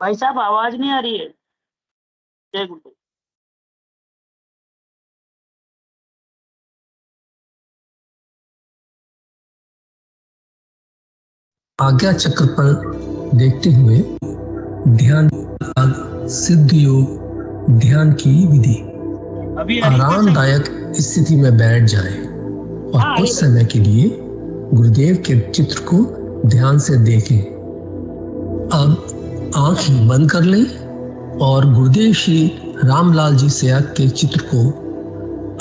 भाई साहब आवाज नहीं आ रही है। जय गुरुदेव। आज्ञा चक्र पर देखते हुए ध्यान, सिद्ध योग ध्यान की विधि। अभी आ रही है सही? आरामदायक स्थिति में बैठ जाएं और कुछ समय के लिए गुरुदेव के चित्र को ध्यान से देखें। अब आंख बंद कर लें और गुरुदेव श्री रामलाल जी सयाग के चित्र को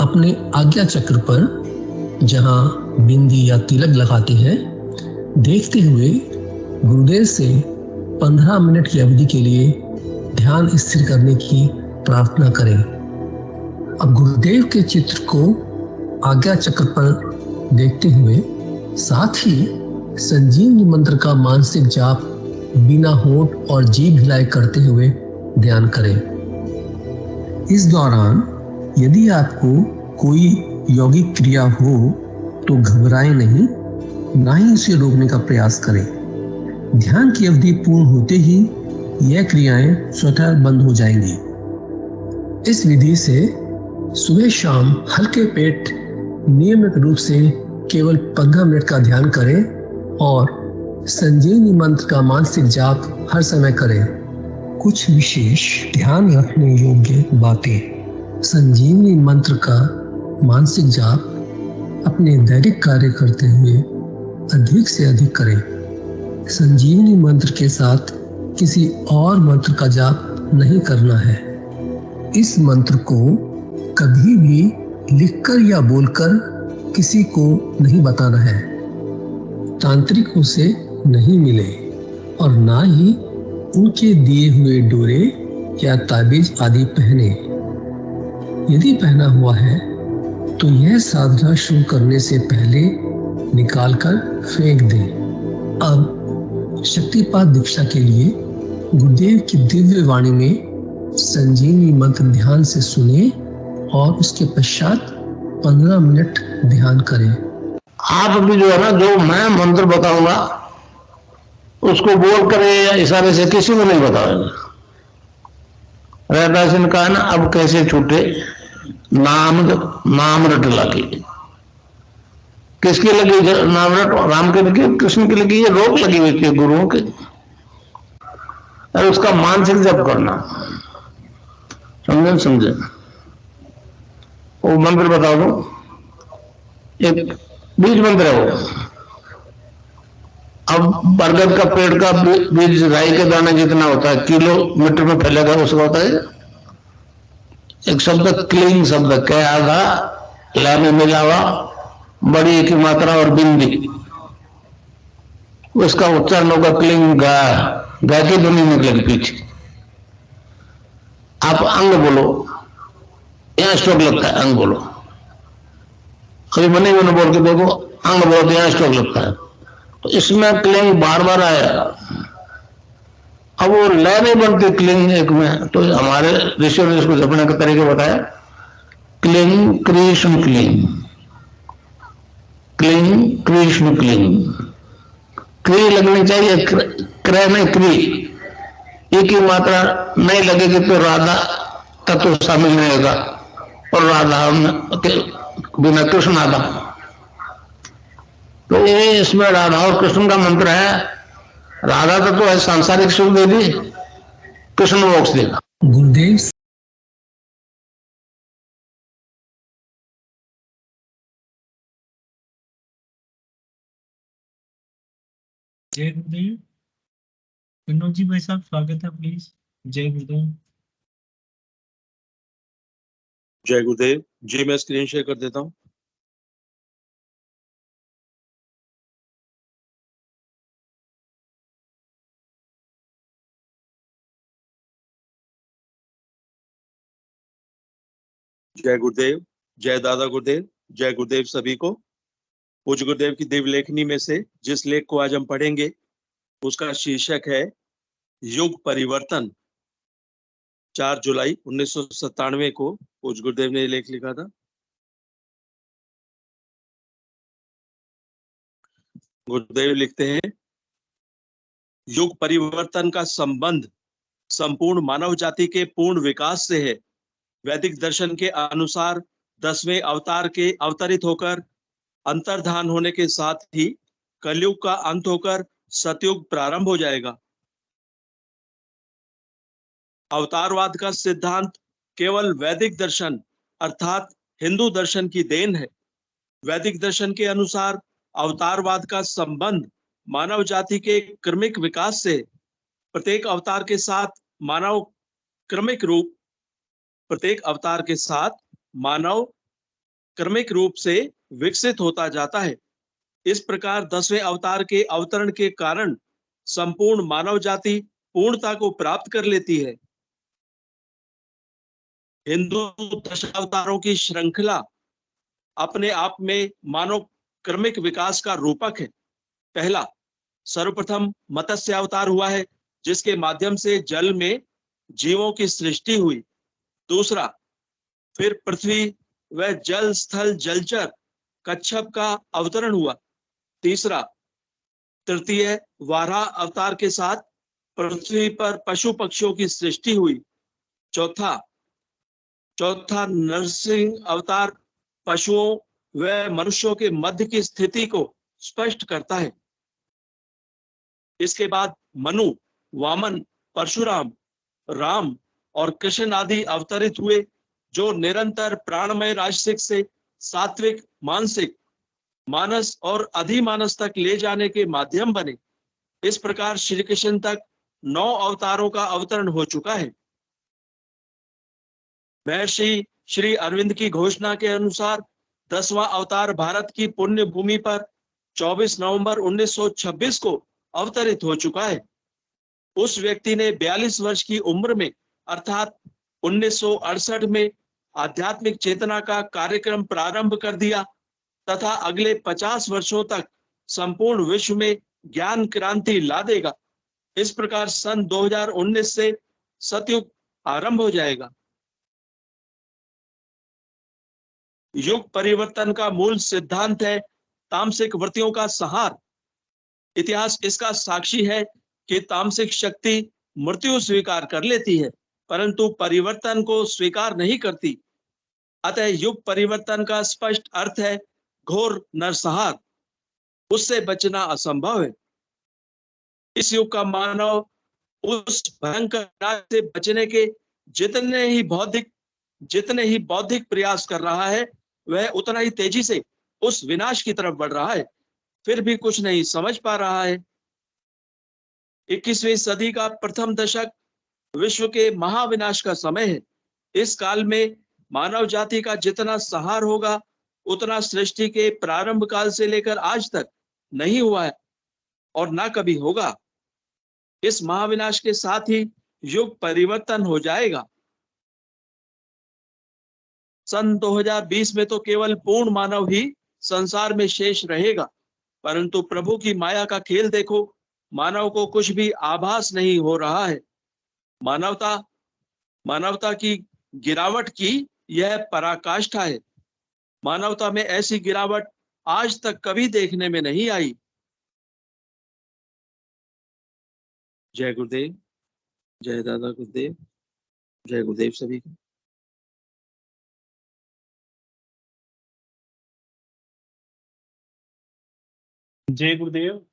अपने आज्ञा चक्र पर, जहां बिंदी या तिलक लगाते हैं, देखते हुए गुरुदेव से 15 मिनट की अवधि के लिए ध्यान स्थिर करने की प्रार्थना करें। अब गुरुदेव के चित्र को आज्ञा चक्र पर देखते हुए साथ ही संजीवनी मंत्र का मानसिक जाप बिना होंठ और जीभ हिलाए करते हुए ध्यान करें। इस दौरान यदि आपको कोई यौगिक क्रिया हो तो घबराएं नहीं, ना ही उसे रोकने का प्रयास करें। ध्यान की अवधि पूर्ण होते ही यह क्रियाएं स्वतः बंद हो जाएंगी। इस विधि से सुबह शाम हल्के पेट नियमित रूप से केवल 15 मिनट का ध्यान करें और संजीवनी मंत्र का मानसिक जाप हर समय करें। कुछ विशेष ध्यान रखने योग्य बातें। संजीवनी मंत्र का मानसिक जाप अपने दैनिक कार्य करते हुए अधिक से अधिक करें। संजीवनी मंत्र के साथ किसी और मंत्र का जाप नहीं करना है। इस मंत्र को कभी भी लिखकर या बोलकर किसी को नहीं बताना है। तांत्रिक उसे नहीं मिले और ना ही उनके दिए हुए डोरे या ताबीज आदि पहने। यदि पहना हुआ है तो यह साधना शुरू करने से पहले निकालकर फेंक दें। अब शक्तिपात दीक्षा के लिए गुरुदेव की दिव्य वाणी में संजीवनी मंत्र ध्यान से सुने और उसके पश्चात 15 मिनट ध्यान करें। आप अभी जो है ना, जो मैं मंत्र बताऊंगा उसको बोल करे या इशारे से किसी को नहीं बताओगे। रहदास ने कहा ना, अब कैसे छूटे नाम रट लगी। किसकी लगी नाम रट? राम के लगी, कृष्ण की लगी, ये रोक लगी हुई थी गुरुओं के। और उसका मानसिक जप करना, समझे? वो मंत्र बता दो, एक बीज मंत्र है वो। अब बरगद का पेड़ का बीज राई के दाने जितना होता है, किलोमीटर में फैलेगा, उसका होता है एक शब्द क्लीन शब्द, क्या आधा ला में मिला हुआ, बड़ी की मात्रा और बिंदी, उसका उच्चारण होगा क्लीन गा। गा की ध्वनि निकलेगी पीछे। आप अंग बोलो, यहां स्ट्रोक लगता है, अंग बोलो। कभी मनी मैंने बोल के देखो, अंग बोलो तो यहां स्ट्रोक लगता है। तो इसमें क्लिंग बार बार आएगा। अब वो लय नहीं बनती क्लिंग एक में, तो हमारे ऋषियों ने इसको जपने के तरीके बताया। Cling Krishna cling, cling Krishna cling. क्री लगनी चाहिए, क्रय में क्री। एक ही मात्रा नहीं लगेगी तो राधा तत्व शामिल नहीं होगा, और राधा के बिना कृष्ण आधा। तो ये इसमें राधा और कृष्ण का मंत्र है। राधा तत्व है सांसारिक सुख देगी, कृष्ण मोक्ष देगा। गुरुदेव जय गुरुदेव। विनोद जी भाई साहब स्वागत है, प्लीज। जय गुरुदेव। जय गुरुदेव जी। मैं स्क्रीन शेयर कर देता हूँ। जय गुरुदेव, जय दादा गुरुदेव, जय गुरुदेव सभी को। पूज्य गुरुदेव की दिव्य लेखनी में से जिस लेख को आज हम पढ़ेंगे उसका शीर्षक है युग परिवर्तन। 4 जुलाई 1997 को पूज्य गुरुदेव ने लेख लिखा था। गुरुदेव लिखते हैं, युग परिवर्तन का संबंध संपूर्ण मानव जाति के पूर्ण विकास से है। वैदिक दर्शन के अनुसार 10वें अवतार के अवतरित होकर अंतर्धान होने के साथ ही कलयुग का अंत होकर सतयुग प्रारंभ हो जाएगा। अवतारवाद का सिद्धांत केवल वैदिक दर्शन अर्थात हिंदू दर्शन की देन है। वैदिक दर्शन के अनुसार अवतारवाद का संबंध मानव जाति के क्रमिक विकास से, प्रत्येक अवतार के साथ मानव क्रमिक रूप से विकसित होता जाता है। इस प्रकार 10वें अवतार के अवतरण के कारण संपूर्ण मानव जाति पूर्णता को प्राप्त कर लेती है। हिंदू दशावतारों की श्रृंखला अपने आप में मानव क्रमिक विकास का रूपक है। पहला, सर्वप्रथम मत्स्य अवतार हुआ है, जिसके माध्यम से जल में जीवों की सृष्टि हुई। दूसरा, फिर पृथ्वी व जल स्थल जलचर कच्छप का अवतरण हुआ। तीसरा, तृतीय वाराह अवतार के साथ पृथ्वी पर पशु पक्षियों की सृष्टि हुई। चौथा नरसिंह अवतार पशुओं व मनुष्यों के मध्य की स्थिति को स्पष्ट करता है। इसके बाद मनु, वामन, परशुराम, राम और कृष्ण आदि अवतरित हुए, जो निरंतर प्राणमय राजसिक से सात्विक, मानसिक, मानस और अधिमानस तक ले जाने के माध्यम बने। इस प्रकार श्री कृष्ण तक 9 अवतारों का अवतरण हो चुका है। महर्षि श्री अरविंद की घोषणा के अनुसार 10वां अवतार भारत की पुण्य भूमि पर 24 नवंबर 1926 को अवतरित हो चुका है। उस व्यक्ति ने 42 वर्ष की उम्र में अर्थात 1968 में आध्यात्मिक चेतना का कार्यक्रम प्रारंभ कर दिया तथा अगले 50 वर्षों तक संपूर्ण विश्व में ज्ञान क्रांति ला देगा। इस प्रकार सन 2019 से सतयुग आरंभ हो जाएगा। युग परिवर्तन का मूल सिद्धांत है तामसिक वृत्तियों का संहार। इतिहास इसका साक्षी है कि तामसिक शक्ति मृत्यु स्वीकार कर लेती है, परंतु परिवर्तन को स्वीकार नहीं करती। अतः युग परिवर्तन का स्पष्ट अर्थ है घोर नरसंहार। उससे बचना असंभव है। इस युग का मानव उस भयंकर नाश से बचने के जितने ही बौद्धिक प्रयास कर रहा है, वह उतना ही तेजी से उस विनाश की तरफ बढ़ रहा है, फिर भी कुछ नहीं समझ पा रहा है। 21वीं सदी का प्रथम दशक विश्व के महाविनाश का समय है। इस काल में मानव जाति का जितना संहार होगा, उतना सृष्टि के प्रारंभ काल से लेकर आज तक नहीं हुआ है और ना कभी होगा। इस महाविनाश के साथ ही युग परिवर्तन हो जाएगा। सन 2020 में तो केवल पूर्ण मानव ही संसार में शेष रहेगा, परंतु प्रभु की माया का खेल देखो, मानव को कुछ भी आभास नहीं हो रहा है। मानवता की गिरावट की यह पराकाष्ठा है। मानवता में ऐसी गिरावट आज तक कभी देखने में नहीं आई। जय गुरुदेव, जय दादा गुरुदेव, जय गुरुदेव सभी को। जय गुरुदेव,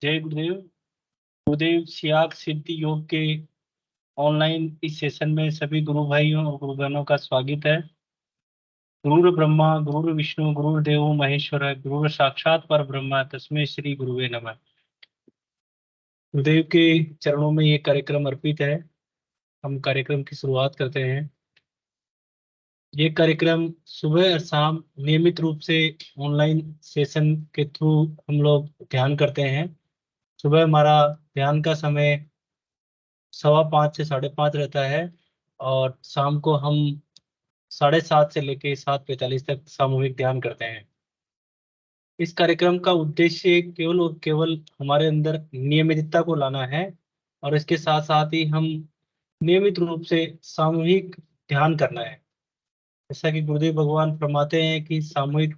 जय गुरुदेव। गुरुदेव सियाग सिद्धि योग के ऑनलाइन इस सेशन में सभी गुरु भाइयों और गुरु बहनों का स्वागत है। गुरु ब्रह्मा गुरु विष्णु गुरुदेव महेश्वर गुरु साक्षात पर ब्रह्मा तस्मै श्री गुरुवे नमः। गुरुदेव के चरणों में ये कार्यक्रम अर्पित है। हम कार्यक्रम की शुरुआत करते हैं। ये कार्यक्रम सुबह और शाम नियमित रूप से ऑनलाइन सेशन के थ्रू हम लोग ध्यान करते हैं। सुबह हमारा ध्यान का समय 5:15 से 5:30 रहता है और शाम को हम 7:30 से लेकर 7:45 तक सामूहिक ध्यान करते हैं। इस कार्यक्रम का उद्देश्य केवल और केवल हमारे अंदर नियमितता को लाना है और इसके साथ साथ ही हम नियमित रूप से सामूहिक ध्यान करना है। जैसा कि गुरुदेव भगवान फरमाते हैं कि सामूहिक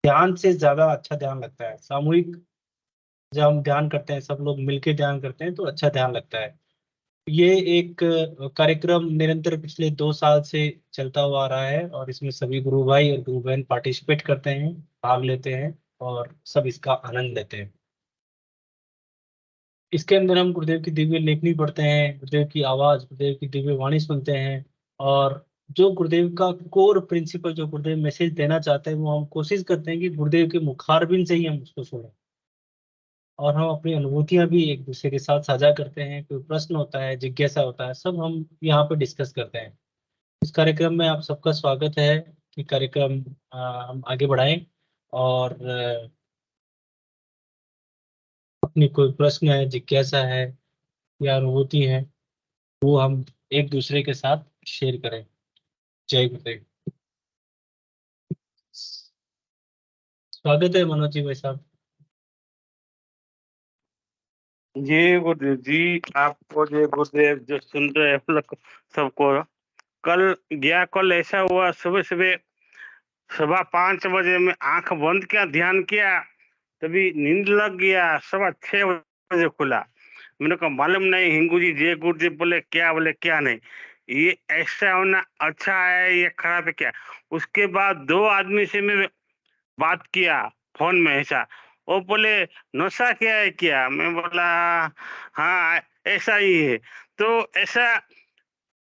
ध्यान से ज्यादा अच्छा ध्यान लगता है। सामूहिक जब हम ध्यान करते हैं, सब लोग मिलके ध्यान करते हैं तो अच्छा ध्यान लगता है। ये एक कार्यक्रम निरंतर पिछले 2 साल से चलता हुआ आ रहा है और इसमें सभी गुरु भाई और गुरु बहन पार्टिसिपेट करते हैं, भाग लेते हैं और सब इसका आनंद लेते हैं। इसके अंदर हम गुरुदेव की दिव्य लेखनी पढ़ते हैं, गुरुदेव की आवाज, गुरुदेव की दिव्य वाणी सुनते हैं और जो गुरुदेव का कोर प्रिंसिपल, जो गुरुदेव मैसेज देना चाहते हैं, वो हम कोशिश करते हैं कि गुरुदेव के मुखारबिन से ही हम उसको सुने और हम अपनी अनुभूतियां भी एक दूसरे के साथ साझा करते हैं। कोई प्रश्न होता है, जिज्ञासा होता है, सब हम यहाँ पे डिस्कस करते हैं। इस कार्यक्रम में आप सबका स्वागत है कि कार्यक्रम हम आगे बढ़ाएं और अपनी कोई प्रश्न है, जिज्ञासा है या अनुभूति है, वो हम एक दूसरे के साथ शेयर करें। जय गुरुदेव। स्वागत है मनोज जी भाई साहब। जी गुरुदेव जी, आपको जय गुरुदेव। जो सुन रहे हैं हम लोग सबको, कल ऐसा हुआ, सुबह सुबह 5:15 में आंख बंद किया, ध्यान किया, तभी नींद लग गया। 6:15 खुला। मेरे को मालूम नहीं, हिंगू जी जय गुरुदेव बोले क्या नहीं। ये ऐसा होना अच्छा है या खराब है क्या? उसके बाद 2 आदमी से मैं बात किया फोन में ऐसा, वो बोले नशा क्या है क्या? मैं बोला हाँ ऐसा ही है। तो ऐसा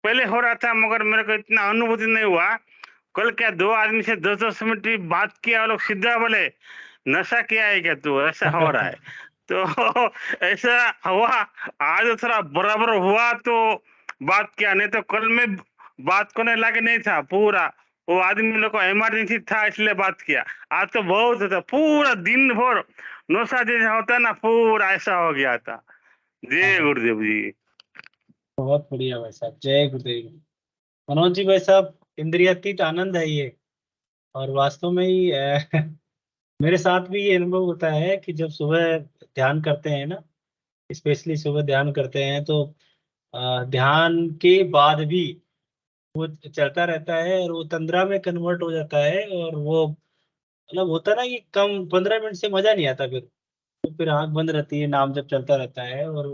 पहले हो रहा था मगर मेरे को इतना अनुभूति नहीं हुआ। कल क्या 2 आदमी से 10-10 मिनट भी बात किया, वो लोग सीधा बोले नशा क्या है क्या तू? ऐसा हो रहा है। तो ऐसा हुआ, आज थोड़ा बराबर हुआ तो बात किया, नहीं तो कल में बात करने लायक नहीं था पूरा। वो आदमी लोग को इमरजेंसी था इसलिए बात किया। आज तो बहुत होता, पूरा दिन भर नशा जैसा होता है ना, पूरा ऐसा हो गया था। जय गुरुदेव जी। बहुत बढ़िया भाई साहब, जय गुरुदेव। मनोज जी भाई साहब, इंद्रियातीत आनंद है ये। और वास्तव में ही मेरे साथ भी ये अनुभव होता है कि जब सुबह ध्यान करते हैं ना, स्पेशली सुबह ध्यान करते हैं तो ध्यान के बाद भी वो चलता रहता है और वो तंद्रा में कन्वर्ट हो जाता है और वो मतलब होता है ना कि कम 15 मिनट से मजा नहीं आता फिर। तो फिर आंख बंद रहती है, नाम जब चलता रहता है और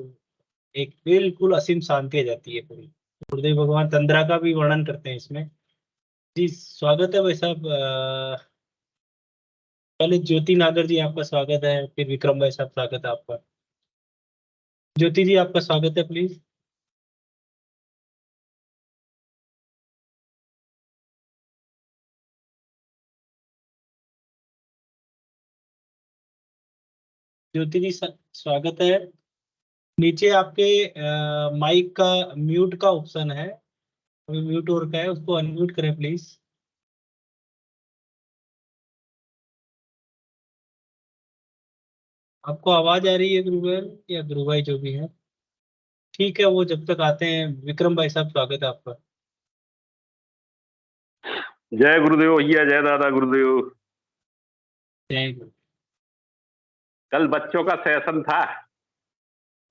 एक बिल्कुल असीम शांति आ जाती है पूरी। गुरुदेव भगवान तंद्रा का भी वर्णन करते हैं इसमें। जी स्वागत है भाई साहब। पहले ज्योति नागर जी आपका स्वागत है, फिर विक्रम भाई साहब स्वागत है आपका। ज्योति जी आपका स्वागत है, प्लीज। ज्योति जी स्वागत है। नीचे आपके माइक का म्यूट का ऑप्शन है, अभी म्यूट हो रखा है, उसको अनम्यूट करें प्लीज। आपको आवाज आ रही है गुरु बहन या गुरु भाई जो भी है? ठीक है, वो जब तक आते हैं, विक्रम भाई साहब स्वागत है आपका। जय गुरुदेव भैया, जय दादा गुरुदेव। जय गुरु। कल बच्चों का सेशन था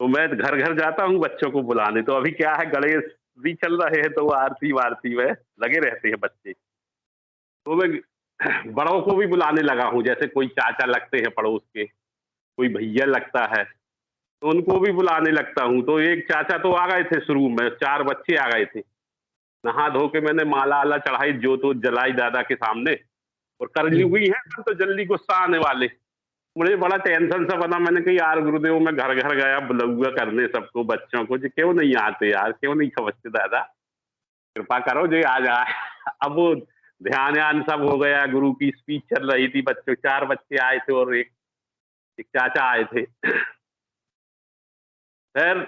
तो मैं घर घर जाता हूँ बच्चों को बुलाने। तो अभी क्या है, गणेश भी चल रहे हैं तो वो आरती वारती में लगे रहते हैं बच्चे। तो मैं बड़ों को भी बुलाने लगा हूँ, जैसे कोई चाचा लगते हैं पड़ोस के, कोई भैया लगता है, तो उनको भी बुलाने लगता हूँ। तो एक चाचा तो आ गए थे शुरू में, 4 बच्चे आ गए थे। नहा धो के मैंने माला आला चढ़ाई, जोत वोत जलाई दादा के सामने, और कर ली हुई है तो जल्दी गुस्सा आने वाले। मुझे बड़ा टेंशन सा बना। मैंने कहा यार गुरुदेव, मैं घर घर गया बुलाऊंगा करने सबको, बच्चों को, जो क्यों नहीं आते यार, क्यों नहीं समझते दादा, कृपा करो जो आ जाए। अब वो ध्यान यान सब हो गया, गुरु की स्पीच चल रही थी, बच्चों 4 बच्चे आए थे और एक चाचा आए थे। फिर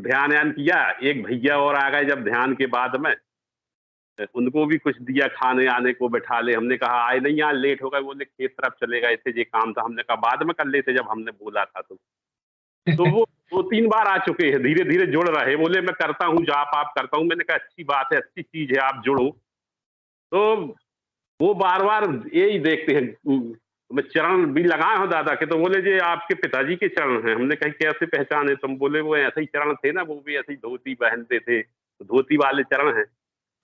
ध्यान यान किया, एक भैया और आ गए जब ध्यान के बाद में, उनको भी कुछ दिया खाने आने को, बैठा ले। हमने कहा आए नहीं, यहाँ लेट हो गए, बोले खेत तरफ चले गए थे, ये काम था। हमने कहा बाद में कर लेते जब हमने बोला था। तो वो 2-3 बार आ चुके हैं, धीरे धीरे जुड़ रहे। बोले मैं करता हूँ, जाप आप करता हूँ। मैंने कहा अच्छी बात है, अच्छी चीज है, आप जुड़ो। तो वो बार बार यही देखते हैं। मैं चरण भी लगाए हूँ दादा के, तो बोले जी आपके पिताजी के चरण हैं। हमने कहा कैसे पहचाने तुम? बोले वो ऐसे ही चरण थे ना, वो भी ऐसे ही धोती पहनते थे, तो धोती वाले चरण हैं।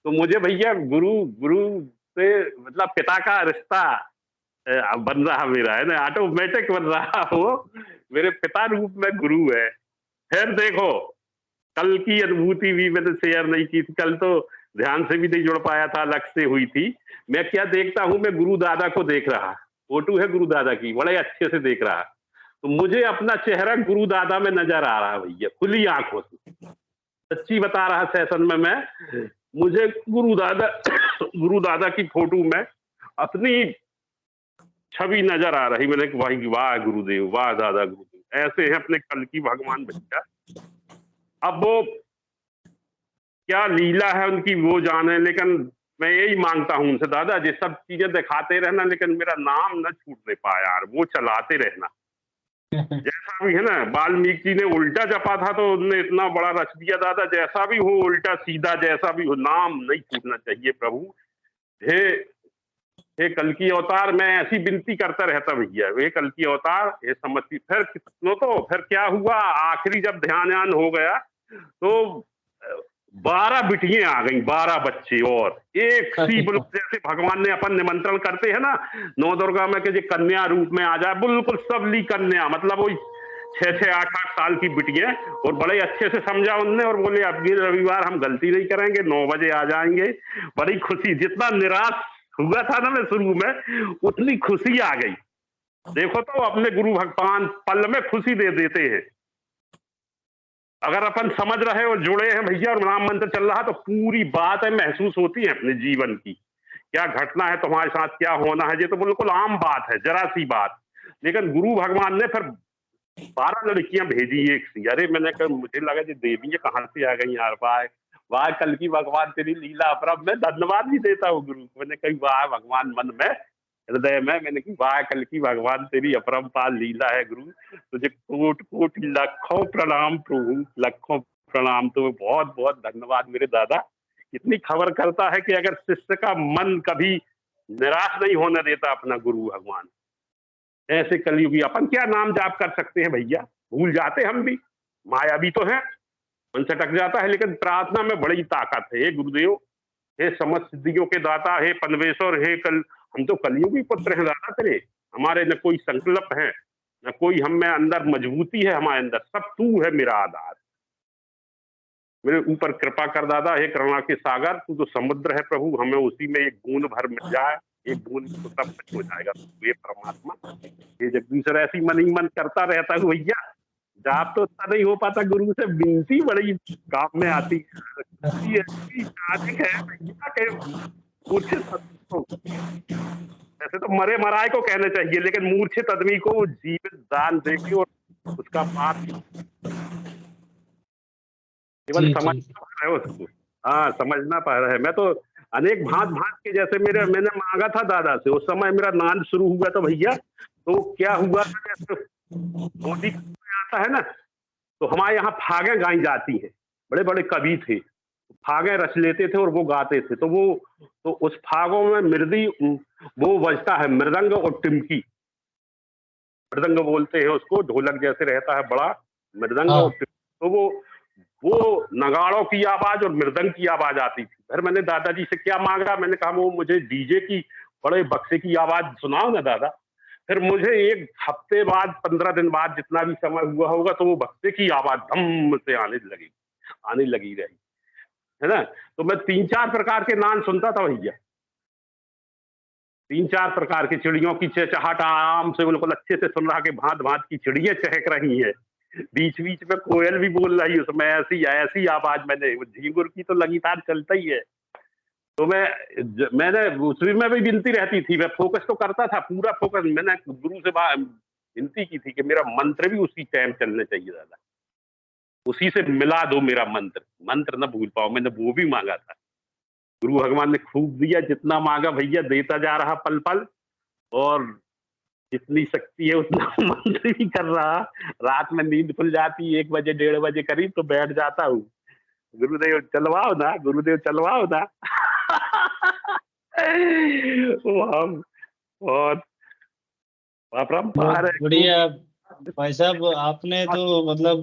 तो मुझे भैया गुरु गुरु से मतलब पिता का रिश्ता बन रहा मेरा, है ना, ऑटोमेटिक बन रहा वो मेरे पिता रूप में गुरु है। फिर देखो, कल की अनुभूति भी मैंने शेयर नहीं की थी, कल तो ध्यान से भी नहीं जुड़ पाया था, अलग से हुई थी। मैं क्या देखता हूँ, मैं गुरु दादा को देख रहा, फोटो है गुरु दादा की, बड़े अच्छे से देख रहा, तो मुझे अपना चेहरा गुरु दादा में नजर आ रहा भैया, खुली आंखों से, सच्ची बता रहा सेशन में मैं, मुझे गुरु दादा गुरु दादा की फोटो में अपनी छवि नजर आ रही। मैंने कहा, भाई वाह गुरुदेव, वाह दादा गुरुदेव, ऐसे हैं अपने कल की भगवान भैया। अब वो क्या लीला है उनकी वो जाने, लेकिन मैं यही मांगता हूँ उनसे, दादा ये सब चीजें दिखाते रहना, लेकिन मेरा नाम न छूटने पाए यार, वो चलाते रहना। जैसा भी है ना, वाल्मीकि जी ने उल्टा जपा था तो उनने इतना बड़ा रच दिया दादा, जैसा भी हो, उल्टा सीधा जैसा भी हो, नाम नहीं छूटना चाहिए प्रभु। हे हे कल की अवतार, मैं ऐसी विनती करता रहता भैया, हे कल की अवतार, हे समझती। फिर कितनों तो फिर क्या हुआ, आखिरी जब ध्यान हो गया तो 12 बिटियां आ गई, 12 बच्चे, और एक सी बिल्कुल जैसे भगवान ने अपन निमंत्रण करते हैं ना नौ दुर्गा में, कि कन्या रूप में आ जाए, बिल्कुल सबली कन्या, मतलब वही 6-6, 8-8 साल की बिटियां, और बड़े अच्छे से समझा उनने, और बोले अब ये रविवार हम गलती नहीं करेंगे, 9 बजे आ जाएंगे। बड़ी खुशी, जितना निराश हुआ था ना मैं शुरू में, उतनी खुशी आ गई। देखो तो अपने गुरु भगवान पल में खुशी दे देते हैं, अगर अपन समझ रहे और जुड़े हैं भैया, और नाम मंत्र चल रहा, तो पूरी बात है महसूस होती है अपने जीवन की, क्या घटना है तुम्हारे साथ, क्या होना है, ये तो बिल्कुल आम बात है, जरा सी बात। लेकिन गुरु भगवान ने फिर 12 लड़कियां भेजी एक सी। अरे मैंने कहा, मुझे लगा ये देवी ये कहाँ से आ गई यार, वाह वाह कल की भगवान तेरी लीला अपरम। मैं धन्यवाद भी देता हूँ गुरु को, मैंने कही वाह भगवान, मन में हृदय में मैंने कही वाह कल की भगवान तेरी अपरंपार लीला है गुरु, तुझे कोट कोट लाखों प्रणाम प्रभु, लाखों प्रणाम, तुम्हें बहुत बहुत धन्यवाद मेरे दादा। इतनी खबर करता है कि अगर शिष्य का मन कभी निराश नहीं होने देता अपना गुरु भगवान, ऐसे कलयुगी अपन क्या नाम जाप कर सकते हैं भैया, भूल जाते हम भी, माया भी तो है, मन से टक जाता है, लेकिन प्रार्थना में बड़ी ताकत है। हे गुरुदेव, हे समस्त सिद्धियों के दाता, हे पनवेश्वर, हे कल, हम तो कलयुगी पुत्र हैं दादा तेरे, हमारे न कोई संकल्प है, न कोई हम में अंदर मजबूती है, हमारे अंदर सब तू है मेरा आधार। मेरे ऊपर कृपा कर दादा, हे करुणा के सागर, तू तो समुद्र है प्रभु, हमें उसी में एक बूंद भर मिल जाए, एक बूंद तो सब कुछ हो जाएगा। ये परमात्मा, ये जगदीश्वर, ऐसी मन ही मन करता रहता हूँ भैया, जाप तो उतना नहीं हो पाता, गुरु से विनती बड़ी काम में आती है। ऐसे तो मरे मराए को कहना चाहिए, लेकिन मूर्छित आदमी को जीवित दान देके और उसका पाप केवल समझ रहे हो उसको, हाँ समझना पा रहा है। मैं तो अनेक भांत भांत के, जैसे मैंने मांगा था दादा से, उस समय मेरा नांद शुरू हुआ था भैया, तो क्या हुआ था, जैसे मोदी आता है ना, तो हमारे यहाँ फागे गाई जाती है, बड़े बड़े कवि थे, फागे रच लेते थे और वो गाते थे, तो उस फागों में मृदी वो बजता है, मृदंग और टिमकी, मृदंग बोलते हैं उसको, ढोलक जैसे रहता है बड़ा मृदंग, और तो वो नगाड़ों की आवाज और मृदंग की आवाज आती थी। फिर मैंने दादाजी से क्या मांगा, मैंने कहा वो मुझे डीजे की बड़े बक्से की आवाज सुनाओ ना दादा। फिर मुझे एक हफ्ते बाद, 15 दिन बाद, जितना भी समय हुआ होगा, तो वो बक्से की आवाज धम से आने लगी रही, है ना। तो मैं 3-4 प्रकार के नाम सुनता था भैया, 3-4 प्रकार की चिड़ियों की चहचहाट आराम से बिल्कुल अच्छे से सुन रहा कि भांत भांत की चिड़ियां चहक रही हैं, बीच बीच में कोयल भी बोल रही है उसमें, ऐसी आवाज, मैंने झींगुर की तो लगातार चलता ही है। तो मैंने उसमें भी विनती रहती थी, मैं फोकस तो करता था, पूरा फोकस मैंने गुरु से विनती की थी कि मेरा मंत्र भी उसी टाइम चलने चाहिए दादा, उसी से मिला दो मेरा मंत्र न भूल पाओ। मैंने वो भी मांगा था, गुरु भगवान ने खूब दिया, जितना मांगा भैया देता जा रहा पल पल, और जितनी शक्ति है उतना मंत्र भी कर रहा। रात में नींद खुल जाती 1 बजे 1:30 बजे करीब, तो बैठ जाता हूँ, गुरुदेव चलवाओ ना, गुरुदेव चलवाओ ना। वो हम बहुत अपरंपार है। बढ़िया भाई साहब, आपने तो मतलब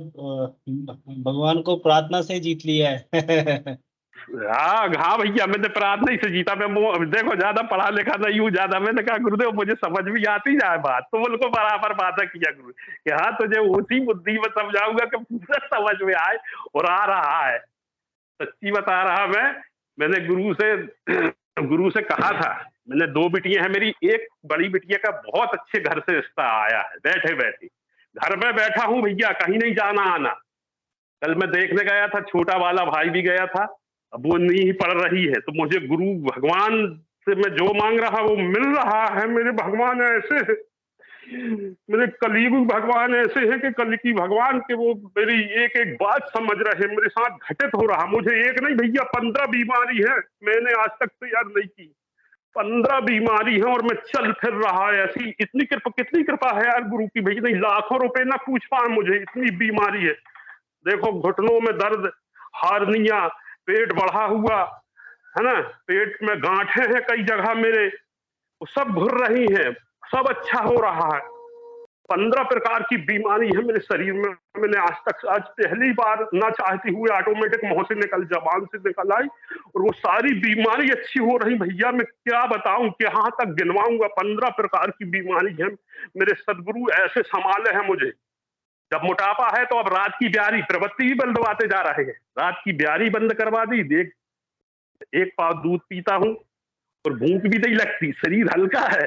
भगवान को प्रार्थना से जीत लिया है। हाँ भैया, मैंने प्रार्थना ही से जीता। मैं देखो ज्यादा पढ़ा लिखा नहीं हूँ ज्यादा। मैंने कहा गुरुदेव मुझे समझ में आती जाए बात, तो उनको बराबर बाधा किया गुरु कि हाँ तुझे उसी बुद्धि में समझाऊंगा कि पूरा समझ में आए, और आ रहा है। सच्ची बता रहा मैंने गुरु से कहा था। मैंने 2 बिटियां हैं मेरी। एक बड़ी बिटिया का बहुत अच्छे घर से रिश्ता आया है, बैठे बैठे घर में बैठा हूँ भैया, कहीं नहीं जाना आना। कल मैं देखने गया था, छोटा वाला भाई भी गया था। अब वो नहीं पढ़ रही है, तो मुझे गुरु भगवान से मैं जो मांग रहा वो मिल रहा है। मेरे भगवान ऐसे है, मेरे कलयुगी भगवान ऐसे हैं कि कलयुगी भगवान के वो मेरी एक एक बात समझ रहे। मेरे साथ घटित हो रहा, मुझे एक नहीं भैया 15 बीमारी है। मैंने आज तक तो यार नहीं की, 15 बीमारी है और मैं चल फिर रहा है ऐसी। इतनी कृपा, कितनी कृपा है यार गुरु की भैया, नहीं लाखों रुपए ना पूछ पाए मुझे, इतनी बीमारी है। देखो घुटनों में दर्द, हार्निया, पेट बढ़ा हुआ है ना, पेट में गांठें हैं कई जगह मेरे, वो सब घुर रही हैं, सब अच्छा हो रहा है। 15 प्रकार की बीमारी है मेरे शरीर में। मैंने आज पहली बार ना चाहते हुए ऑटोमेटिक मुंह से निकल, जबान से निकल आई, और वो सारी बीमारी अच्छी हो रही भैया। मैं क्या बताऊं, कहाँ तक गिनवाऊंगा। 15 प्रकार की बीमारी है। मेरे सदगुरु ऐसे संभाले हैं मुझे। जब मोटापा है तो अब रात की ब्यारी प्रवृत्ति भी बंदवाते जा रहे हैं। रात की ब्यारी बंद करवा दी। देख, एक पाव दूध पीता हूँ और भूख भी नहीं लगती, शरीर हल्का है।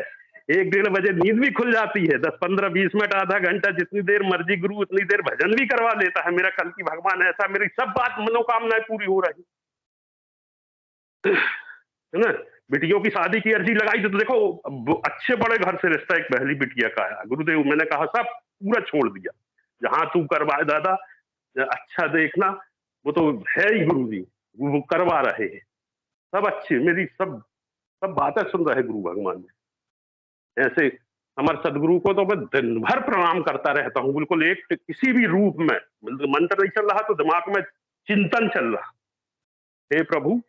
1-1.5 बजे नींद भी खुल जाती है। 10-15-20 मिनट, आधा घंटा, जितनी देर मर्जी गुरु उतनी देर भजन भी करवा लेता है मेरा कल की भगवान। ऐसा मेरी सब बात मनोकामनाएं पूरी हो रही है ना। बिटियों की शादी की अर्जी लगाई तो देखो अच्छे बड़े घर से रिश्ता एक पहली बिटिया का आया। गुरुदेव मैंने कहा सब पूरा छोड़ दिया, जहां तू करवाए दादा, अच्छा देखना। वो तो है ही गुरु जी, वो करवा रहे हैं सब अच्छे। मेरी सब सब बातें सुन रहे गुरु भगवान ने। ऐसे हमारे सदगुरु को तो मैं दिन भर प्रणाम करता रहता हूँ। बिल्कुल एक किसी भी रूप में, मंत्र नहीं चल रहा तो दिमाग में चिंतन चल रहा, हे प्रभु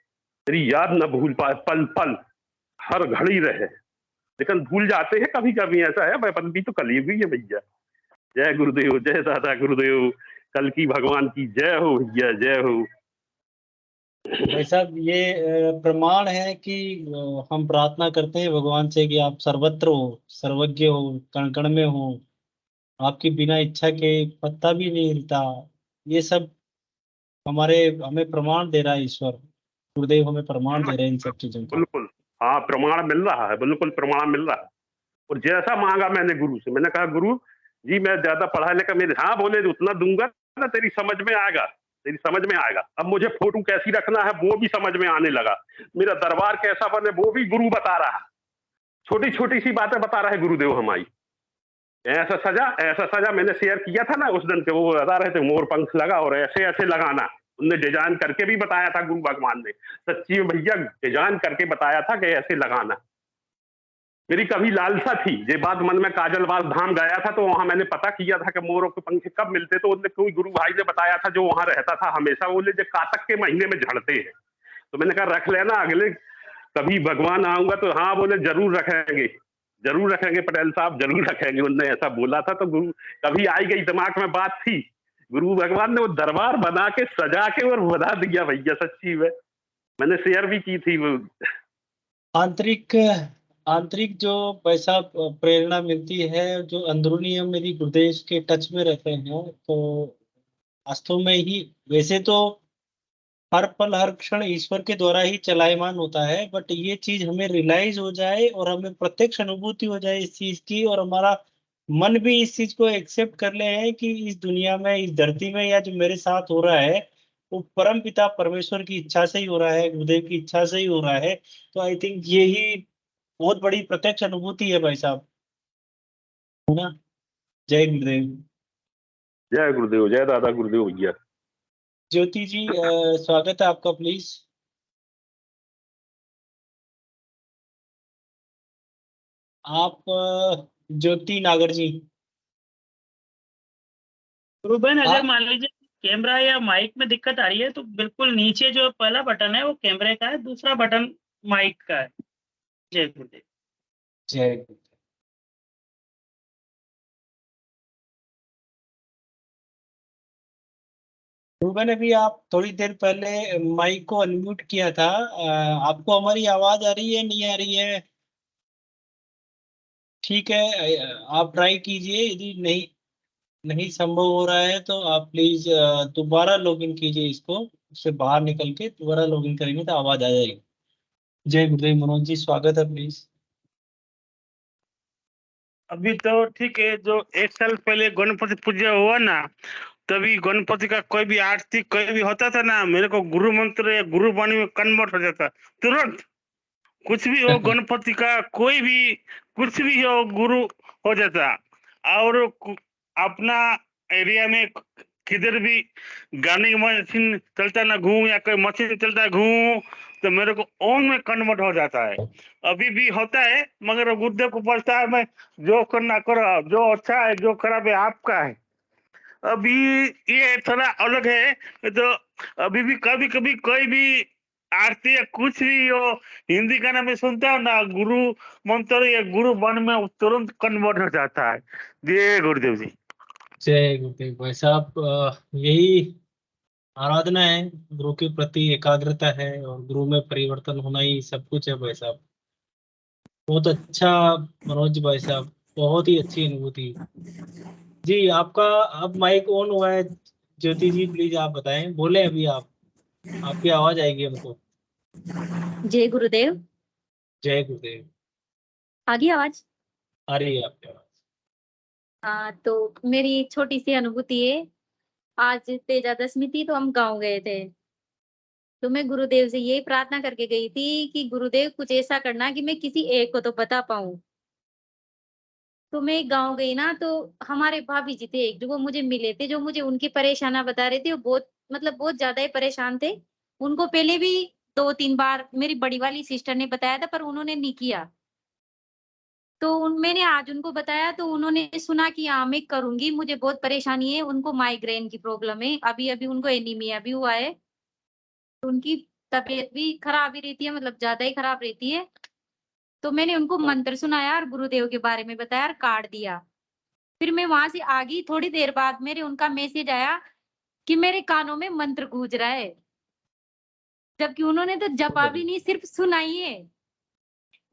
तेरी याद न भूल पाए, पल पल हर घड़ी रहे। लेकिन भूल जाते हैं कभी कभी, ऐसा है। अपन भी तो कलयुगी है भैया। जय गुरुदेव, जय दादा गुरुदेव, कल की भगवान की जय हो भैया, जय हो। भाई साहब ये प्रमाण है कि हम प्रार्थना करते हैं भगवान से कि आप सर्वत्र हो, सर्वज्ञ हो, कण कण में हो, आपकी बिना इच्छा के पत्ता भी नहीं हिलता। ये सब हमें प्रमाण दे रहा है ईश्वर, गुरुदेव हमें प्रमाण दे रहे हैं इन सब चीजों का। बिल्कुल, हाँ प्रमाण मिल रहा है, बिल्कुल प्रमाण मिल रहा है। और जैसा मांगा मैंने गुरु से, मैंने कहा गुरु जी मैं ज्यादा पढ़ा लिखा, मेरे हाँ बोले उतना दूंगा ना, तेरी समझ में आएगा, तेरी समझ में आएगा। अब मुझे फोटो कैसी रखना है वो भी समझ में आने लगा। मेरा दरबार कैसा बने वो भी गुरु बता रहा है। छोटी छोटी सी बातें बता रहे गुरुदेव हमारी। ऐसा सजा मैंने शेयर किया था ना उस दिन के, वो बता रहे थे मोर पंख लगा और ऐसे ऐसे लगाना। उनने डिजाइन करके भी बताया था गुरु भगवान ने। सच्ची में भैया डिजाइन करके बताया था कि ऐसे लगाना। मेरी कभी लालसा थी ये बात मन में, काजलवाल धाम गया था तो वहां मैंने पता किया था कि मोरों के पंख कब मिलते। तो उनने कोई गुरु भाई ने बताया था जो वहां रहता था हमेशा, बोले जो कातक के महीने में झड़ते हैं। तो मैंने कहा रख लेना, अगले कभी भगवान आऊंगा तो। हाँ बोले जरूर रखेंगे, जरूर रखेंगे पटेल साहब, जरूर रखेंगे। उनने ऐसा बोला था तो गुरु कभी आई गई दिमाग में बात थी। गुरु भगवान ने वो दरबार बना के सजा के और बना दिया भैया। सच्ची में मैंने शेयर भी की थी वो। आंतरिक आंतरिक जो पैसा प्रेरणा मिलती है, जो अंदरूनी हम मेरी गुरुदेव के टच में रहते हैं, तो वास्तव में ही वैसे तो हर पल हर क्षण ईश्वर के द्वारा ही चलायमान होता है, बट ये चीज हमें रियलाइज हो जाए और हमें प्रत्यक्ष अनुभूति हो जाए इस चीज की, और हमारा मन भी इस चीज को एक्सेप्ट कर ले है कि इस दुनिया में, इस धरती में, या जो मेरे साथ हो रहा है वो परम पिता परमेश्वर की इच्छा से ही हो रहा है, गुरुदेव की इच्छा से ही हो रहा है। तो आई थिंक ये ही बहुत बड़ी प्रत्यक्ष अनुभूति है भाई साहब, है ना। जय गुरुदेव। जय गुरुदेव, जय दादा गुरुदेव भैया। ज्योति जी स्वागत है आपका, प्लीज। आप ज्योति नागर जी। रूबेन अगर आप मान लीजिए कैमरा या माइक में दिक्कत आ रही है तो बिल्कुल नीचे जो पहला बटन है वो कैमरे का है, दूसरा बटन माइक का है। जय गुरुदेव। जय गुरुदेव। रूबन, अभी आप थोड़ी देर पहले माइक को अनम्यूट किया था, आपको हमारी आवाज आ रही है, नहीं आ रही है? ठीक है, आप ट्राई कीजिए, यदि नहीं नहीं संभव हो रहा है तो आप प्लीज दोबारा लॉगिन कीजिए, इसको उससे बाहर निकल के दोबारा लॉगिन करेंगे तो आवाज आ जाएगी। जय गुरुदेव। मनोज जी, स्वागत है, प्लीज। अभी तो ठीक है, जो 1 साल पहले गणपति पूजा हुआ ना, तभी गणपति का कोई भी आरती कोई भी होता था ना, मेरे को गुरु मंत्र या गुरु वाणी में कन्वर्ट हो जाता तुरंत। कुछ भी हो, गणपति का कोई भी कुछ भी हो, गुरु हो जाता। और अपना एरिया में किधर भी गाने की मशीन चलता ना घूम, या कोई मशीन चलता घूम, तो मेरे को ऑन में कन्वर्ट हो जाता है। अभी भी होता है, मगर गुरुदेव को पड़ता है, मैं जो करना करो, जो अच्छा है जो खराब है आपका है। अभी ये थोड़ा अलग है, तो अभी भी कभी कभी कोई भी आरती या कुछ भी हो, हिंदी गाना में सुनता हूँ ना, गुरु मंत्र या गुरु बन में तुरंत कन्वर्ट हो जाता है। जय गुरुदेव जी। जय गुरुदेव भाई साहब। यही आराधना है, गुरु के प्रति एकाग्रता है, और गुरु में परिवर्तन होना ही सब कुछ है भाई साहब। बहुत अच्छा मनोज भाई साहब, बहुत ही अच्छी अनुभूति जी। आपका अब माइक ऑन हुआ है। ज्योति जी, प्लीज आप बताएं, बोले अभी आप, आपकी आवाज आएगी हमको। जय गुरुदेव। जय गुरुदेव। आ गई आवाज? आ रही है आपकी आवाज। तो मेरी छोटी सी अनुभूति है। आज तेजादशमी थी, तो हम गांव गए थे। तो मैं गुरुदेव से यही प्रार्थना करके गई थी कि गुरुदेव कुछ ऐसा करना कि मैं किसी एक को तो बता पाऊं। तो मैं गांव गई ना, तो हमारे भाभी जी थे एक, जो वो मुझे मिले थे, जो मुझे उनकी परेशाना बता रहे थे। वो बहुत मतलब बहुत ज्यादा ही परेशान थे। उनको पहले भी 2-3 बार मेरी बड़ी वाली सिस्टर ने बताया था, पर उन्होंने नहीं किया। तो मैंने आज उनको बताया, तो उन्होंने सुना कि हाँ मैं करूंगी, मुझे बहुत परेशानी है। उनको माइग्रेन की प्रॉब्लम है, अभी अभी उनको एनीमिया भी हुआ है। तो उनकी तबीयत भी खराब ही रहती है, मतलब ज्यादा ही खराब रहती है। तो मैंने उनको मंत्र सुनाया और गुरुदेव के बारे में बताया और कार्ड दिया। फिर मैं वहां से आ गई। थोड़ी देर बाद मेरे उनका मैसेज आया कि मेरे कानों में मंत्र गूंज रहा है, जबकि उन्होंने तो जपा भी नहीं, सिर्फ सुनाई है।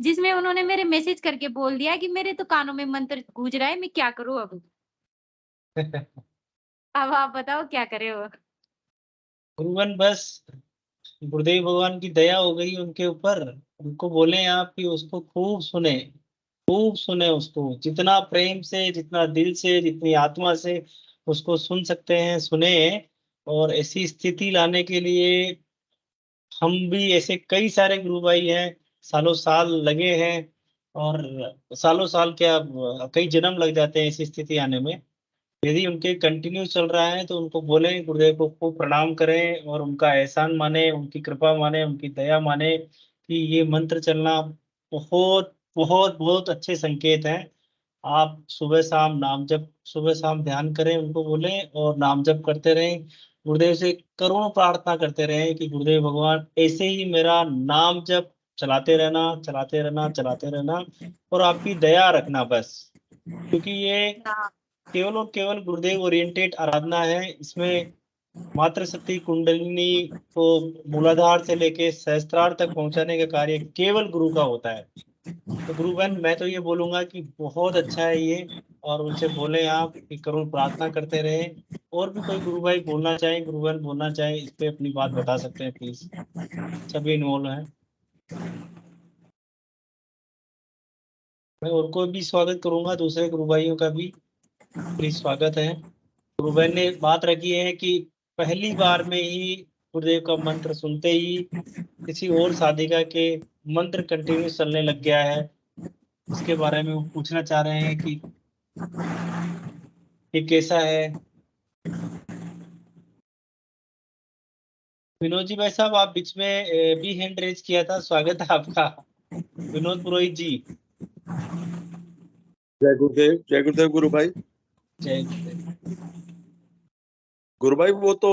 जिसमें उन्होंने मेरे मैसेज करके बोल दिया कि मेरे तो कानों में मंत्र गूंज रहा है, मैं क्या करूं अब। अब आप बताओ क्या करे वो। गुरुवन, बस गुरुदेव भगवान की दया हो गई उनके ऊपर। उनको बोले आप कि उसको खूब सुने, खूब सुने उसको, जितना प्रेम से, जितना दिल से, जितनी आत्मा से उसको सुन सकते हैं सुने। और ऐसी स्थिति लाने के लिए हम भी, ऐसे कई सारे गुरु भाई हैं, सालों साल लगे हैं। और सालों साल क्या, कई जन्म लग जाते हैं ऐसी स्थिति आने में। यदि उनके कंटिन्यू चल रहा है तो उनको बोले, गुरुदेव को खूब प्रणाम करें और उनका एहसान माने, उनकी कृपा माने, उनकी दया माने कि ये मंत्र चलना बहुत बहुत बहुत अच्छे संकेत हैं। आप सुबह शाम नाम जप, सुबह शाम ध्यान करें, उनको बोलें और नाम जप करते रहें। गुरुदेव से करोड़ों प्रार्थना करते रहें कि गुरुदेव भगवान ऐसे ही मेरा नाम जप चलाते रहना, चलाते रहना, चलाते रहना, और आपकी दया रखना बस। क्योंकि ये केवल और केवल गुरुदेव ओरिएंटेड आराधना है। इसमें मात्र शक्ति कुंडलिनी को मूलाधार से लेके सहस्त्रार तक पहुंचाने का कार्य केवल गुरु का होता है। तो गुरुबन, मैं तो ये बोलूंगा कि बहुत अच्छा है ये, और उनसे बोले आप कि करुण प्रार्थना करते रहे। और भी कोई गुरु भाई बोलना चाहे, गुरुबन बोलना चाहे, इस पे अपनी बात बता सकते हैं प्लीज, सभी इन्वॉल्व हैं। मैं उनको भी स्वागत करूंगा, दूसरे गुरु भाइयों का भी प्लीज स्वागत है। गुरुबन ने बात रखी है कि पहली बार में ही गुरुदेव का मंत्र सुनते ही किसी और साधिका के मंत्र कंटिन्यू चलने लग गया है। इसके बारे में वो पूछना चाह रहे हैं कि ये कैसा है। विनोद जी भाई साहब, आप बीच में भी हैंड रेज किया था, स्वागत है आपका, विनोद पुरोहित जी। जय गुरुदेव, जय गुरुदेव गुरु भाई। जय गुरुदेव। गुरु भाई, वो तो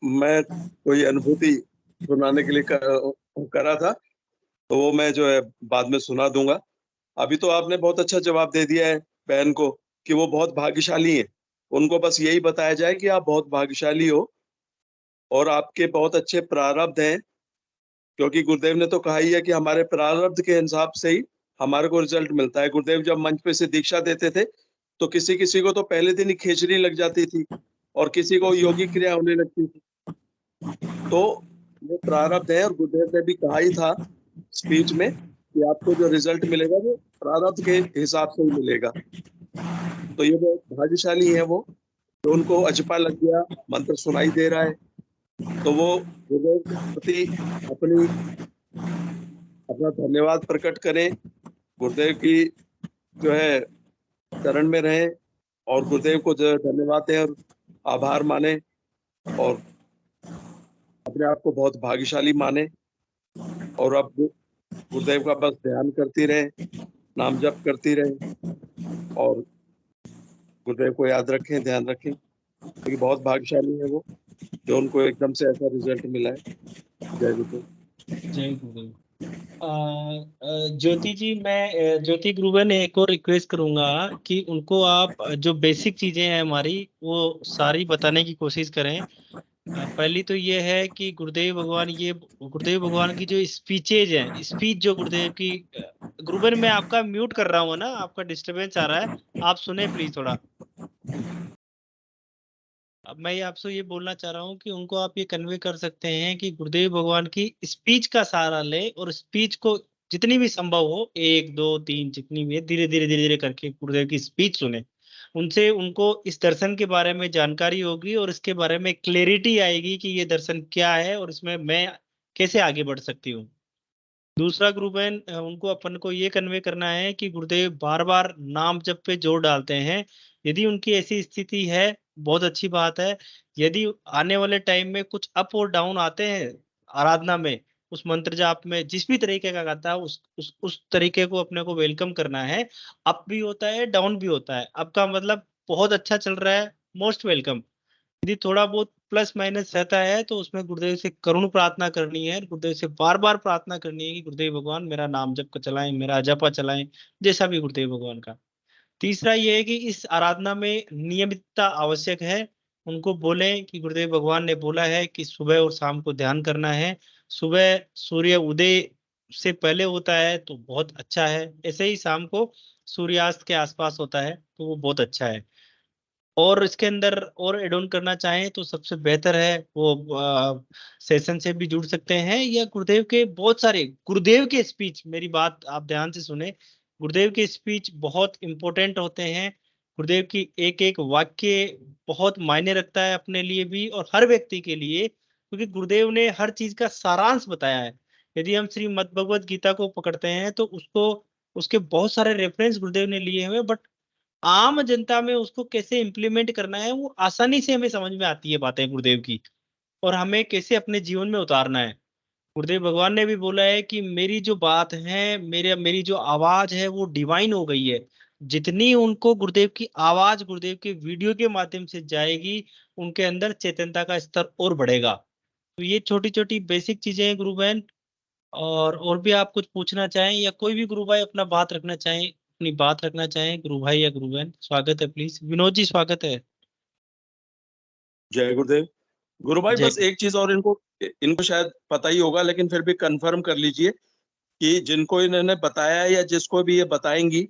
मैं कोई अनुभूति सुनाने के लिए करा था, तो वो मैं जो है बाद में सुना दूंगा। अभी तो आपने बहुत अच्छा जवाब दे दिया है बहन को कि वो बहुत भाग्यशाली है। उनको बस यही बताया जाए कि आप बहुत भाग्यशाली हो, और आपके बहुत अच्छे प्रारब्ध हैं, क्योंकि गुरुदेव ने तो कहा ही है कि हमारे प्रारब्ध के हिसाब से ही हमारे को रिजल्ट मिलता है। गुरुदेव जब मंच पे से दीक्षा देते थे तो किसी किसी को तो पहले दिन ही खींचड़ी लग जाती थी और किसी को योगी क्रिया होने लगती थी। तो वो प्रारब्ध है, और गुरुदेव ने भी कहा ही था स्पीच में कि आपको जो रिजल्ट मिलेगा वो प्रारब्ध के हिसाब से ही मिलेगा। तो ये बहुत भाग्यशाली है वो, तो उनको अजपा लग गया, मंत्र सुनाई दे रहा है, तो वो गुरुदेव के प्रति अपना धन्यवाद प्रकट करें, गुरुदेव की जो है चरण में रहें और गुरुदेव को जो है धन्यवाद दें और आभार माने और अपने आप को बहुत भाग्यशाली माने। और अब गुरुदेव का बस ध्यान करती रहे, नाम जप करती रहे और गुरुदेव को याद रखें, ध्यान रखें, क्योंकि बहुत भाग्यशाली है वो जो उनको एकदम से ऐसा रिजल्ट मिला है। जय गुरुदेव। जय गुरुदेव। ज्योति जी, मैं ज्योति गुरुबेन एक और रिक्वेस्ट करूंगा कि उनको आप जो बेसिक चीजें हैं हमारी वो सारी बताने की कोशिश करें। पहली तो ये है कि गुरुदेव भगवान की जो स्पीचेज हैं, स्पीच जो गुरुदेव की गुरुबेन, मैं आपका म्यूट कर रहा हूँ ना, आपका डिस्टरबेंस आ रहा है, आप सुने प्लीज थोड़ा। अब मैं आपसे ये बोलना चाह रहा हूँ कि उनको आप ये कन्वे कर सकते हैं कि गुरुदेव भगवान की स्पीच का सहारा ले और स्पीच को जितनी भी संभव हो, 1 2 3 जितनी भी है, धीरे धीरे धीरे धीरे करके गुरुदेव की स्पीच सुने। उनसे उनको इस दर्शन के बारे में जानकारी होगी और इसके बारे में क्लेरिटी आएगी कि ये दर्शन क्या है और इसमें मैं कैसे आगे बढ़ सकती हूँ। दूसरा ग्रुप है, उनको अपन को ये कन्वे करना है कि गुरुदेव बार बार नाम जप पे जोर डालते हैं। यदि उनकी ऐसी स्थिति है, बहुत अच्छी बात है। यदि आने वाले टाइम में कुछ अप और डाउन आते हैं आराधना में, उस मंत्र जाप में जिस भी तरीके का आता है उस तरीके को अपने को वेलकम करना है। अप भी होता है, डाउन भी होता है। अप का मतलब बहुत अच्छा चल रहा है, मोस्ट वेलकम। यदि थोड़ा बहुत प्लस माइनस रहता है तो उसमें गुरुदेव से करुण प्रार्थना करनी है, गुरुदेव से बार बार प्रार्थना करनी है कि गुरुदेव भगवान मेरा नाम जप चलाएं, मेरा जपा चलाएं, जैसा भी गुरुदेव भगवान का। तीसरा ये है कि इस आराधना में नियमितता आवश्यक है। उनको बोलें कि गुरुदेव भगवान ने बोला है कि सुबह और शाम को ध्यान करना है। सुबह सूर्य उदय से पहले होता है तो बहुत अच्छा है, ऐसे ही शाम को सूर्यास्त के आसपास होता है तो वो बहुत अच्छा है। और इसके अंदर और एड ऑन करना चाहें तो सबसे बेहतर है वो सेशन से भी जुड़ सकते हैं, या गुरुदेव के बहुत सारे गुरुदेव के स्पीच, मेरी बात आप ध्यान से सुने, गुरुदेव के स्पीच बहुत इंपॉर्टेंट होते हैं। गुरुदेव की एक एक वाक्य बहुत मायने रखता है अपने लिए भी और हर व्यक्ति के लिए, क्योंकि गुरुदेव ने हर चीज का सारांश बताया है। यदि हम श्रीमद् भगवद गीता को पकड़ते हैं तो उसको उसके बहुत सारे रेफरेंस गुरुदेव ने लिए हुए, बट आम जनता में उसको कैसे इम्प्लीमेंट करना है वो आसानी से हमें समझ में आती है बातें गुरुदेव की, और हमें कैसे अपने जीवन में उतारना है। गुरुदेव भगवान ने भी बोला है कि मेरी जो बात है, मेरी जो आवाज है वो डिवाइन हो गई है। जितनी उनको गुरुदेव की आवाज गुरुदेव के वीडियो के माध्यम से जाएगी, उनके अंदर चेतनता का स्तर और बढ़ेगा। तो ये छोटी छोटी बेसिक चीजें हैं गुरु बहन। और भी आप कुछ पूछना चाहें या कोई भी गुरु भाई अपना बात रखना चाहें, अपनी बात रखना चाहें, गुरु भाई या गुरु बहन, स्वागत है। प्लीज विनोद जी, स्वागत है। जय गुरुदेव। गुरु भाई जय बस एक चीज और, इनको इनको शायद पता ही होगा लेकिन फिर भी कंफर्म कर लीजिए कि जिनको इन्होंने बताया या जिसको भी ये बताएंगी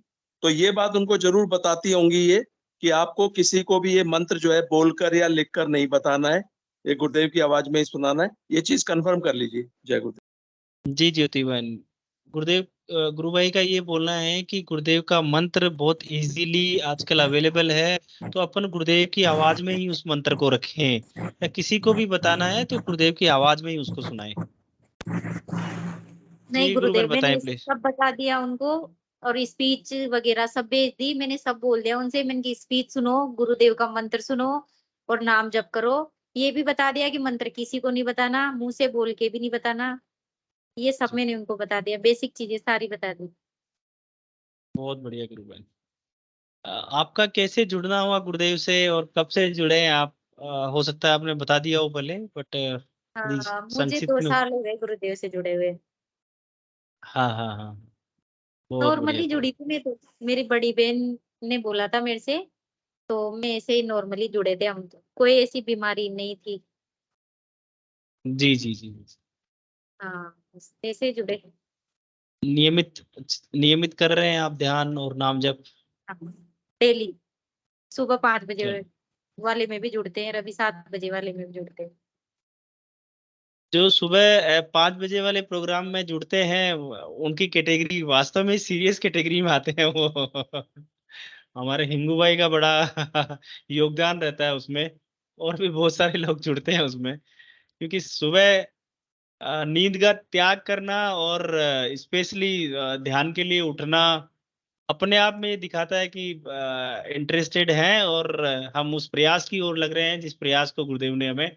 तो ये बात उनको जरूर बताती होंगी ये कि आपको किसी को भी ये मंत्र जो है बोलकर या लिखकर नहीं बताना है, ये गुरुदेव की आवाज में ही सुनाना है। ये चीज कंफर्म कर लीजिए। जय गुरुदेव। जी ज्योति बहन, गुरुदेव गुरु भाई का ये बोलना है कि गुरुदेव का मंत्र बहुत इजीली आजकल अवेलेबल है, तो अपन गुरुदेव की आवाज में ही उस मंत्र को रखें, या किसी को भी बताना है तो गुरुदेव की आवाज में ही उसको सुनाएं। नहीं जी गुरु बहन गुरुदेव, मैंने बताएं प्लीज। सब बता दिया उनको और स्पीच वगैरह सब भेज दी। मैंने सब बोल दिया उनसे, मैंने की स्पीच सुनो, गुरुदेव का मंत्र सुनो और नाम जप करो। ये भी बता दिया कि मंत्र किसी को नहीं बताना, मुंह से बोल के भी नहीं बताना। ये सब मैंने उनको बता दिया, बेसिक चीजें सारी बता दी। बहुत बढ़िया गुरु बहन। आपका कैसे जुड़ना हुआ गुरुदेव से और कब से जुड़े हैं आप? हो सकता है आपने बता दिया हो पहले, बट थोड़ी हाँ, मुझे संक्षिप्त 2 में। साल हो गए गुरुदेव से जुड़े हुए। हाँ हाँ हाँ, बहुत बढ़िया नॉर्मली बहुत। जुड़ी थी मैं तो, मेरी बड़ी बहन ने बोला था मेरे से, तो मैं ऐसे ही नॉर्मली जुड़े थे हम तो, कोई ऐसी बीमारी नहीं थी। जी जी जी। हाँ, बस ऐसे जुड़े। नियमित नियमित कर रहे हैं आप ध्यान और नाम जप? डेली सुबह 5 बजे चल, वाले में भी जुड़ते हैं, रवि 7 बजे वाले में भी जुड़ते हैं। जो सुबह 5 बजे वाले प्रोग्राम में जुड़ते हैं उनकी कैटेगरी वास्तव में सीरियस कैटेगरी में आते हैं वो। हमारे हिंगू भाई का बड़ा योगदान रहता है उसमें, और भी बहुत सारे लोग जुड़ते हैं उसमें, क्योंकि सुबह नींद का त्याग करना और स्पेशली ध्यान के लिए उठना अपने आप में ये दिखाता है कि इंटरेस्टेड हैं, और हम उस प्रयास की ओर लग रहे हैं जिस प्रयास को गुरुदेव ने हमें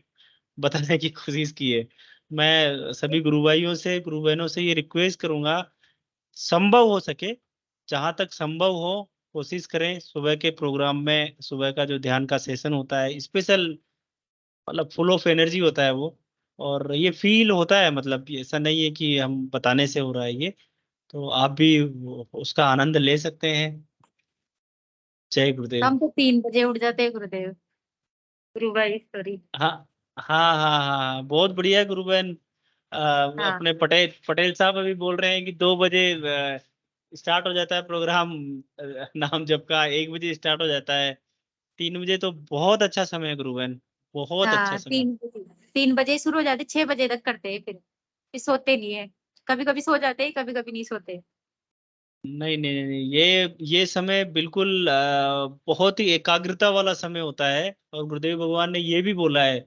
बताने की कोशिश की है। मैं सभी गुरु भाइयों से, गुरु बहनों से ये रिक्वेस्ट करूंगा, संभव हो सके, जहां तक संभव हो, कोशिश करें सुबह के प्रोग्राम में, सुबह का जो ध्यान का सेशन होता है स्पेशल, मतलब फुल ऑफ एनर्जी होता है वो, और ये फील होता है, मतलब ये ऐसा नहीं है कि हम बताने से हो रहा है ये, तो आप भी उसका आनंद ले सकते हैं। जय गुरुदेव। हम तो 3 बजे उठ जाते हैं गुरुदेव, गुरु भाई सॉरी। हाँ हाँ हाँ हाँ, बहुत बढ़िया गुरु बहन। हाँ अपने पटेल पटेल साहब अभी बोल रहे हैं कि 2 बजे स्टार्ट हो जाता है प्रोग्राम, नाम जप का 1 बजे स्टार्ट हो जाता है, 3 बजे तो बहुत अच्छा समय है गुरु बहन, बहुत अच्छा हाँ, समय। 3 बजे शुरू हो जाते, 6 बजे तक करते हैं, फिर सोते नहीं है। कभी कभी सो जाते हैं, कभी कभी नहीं सोते। नहीं नहीं नहीं नहीं, ये समय बिल्कुल बहुत ही एकाग्रता वाला समय होता है, और गुरुदेव भगवान ने ये भी बोला है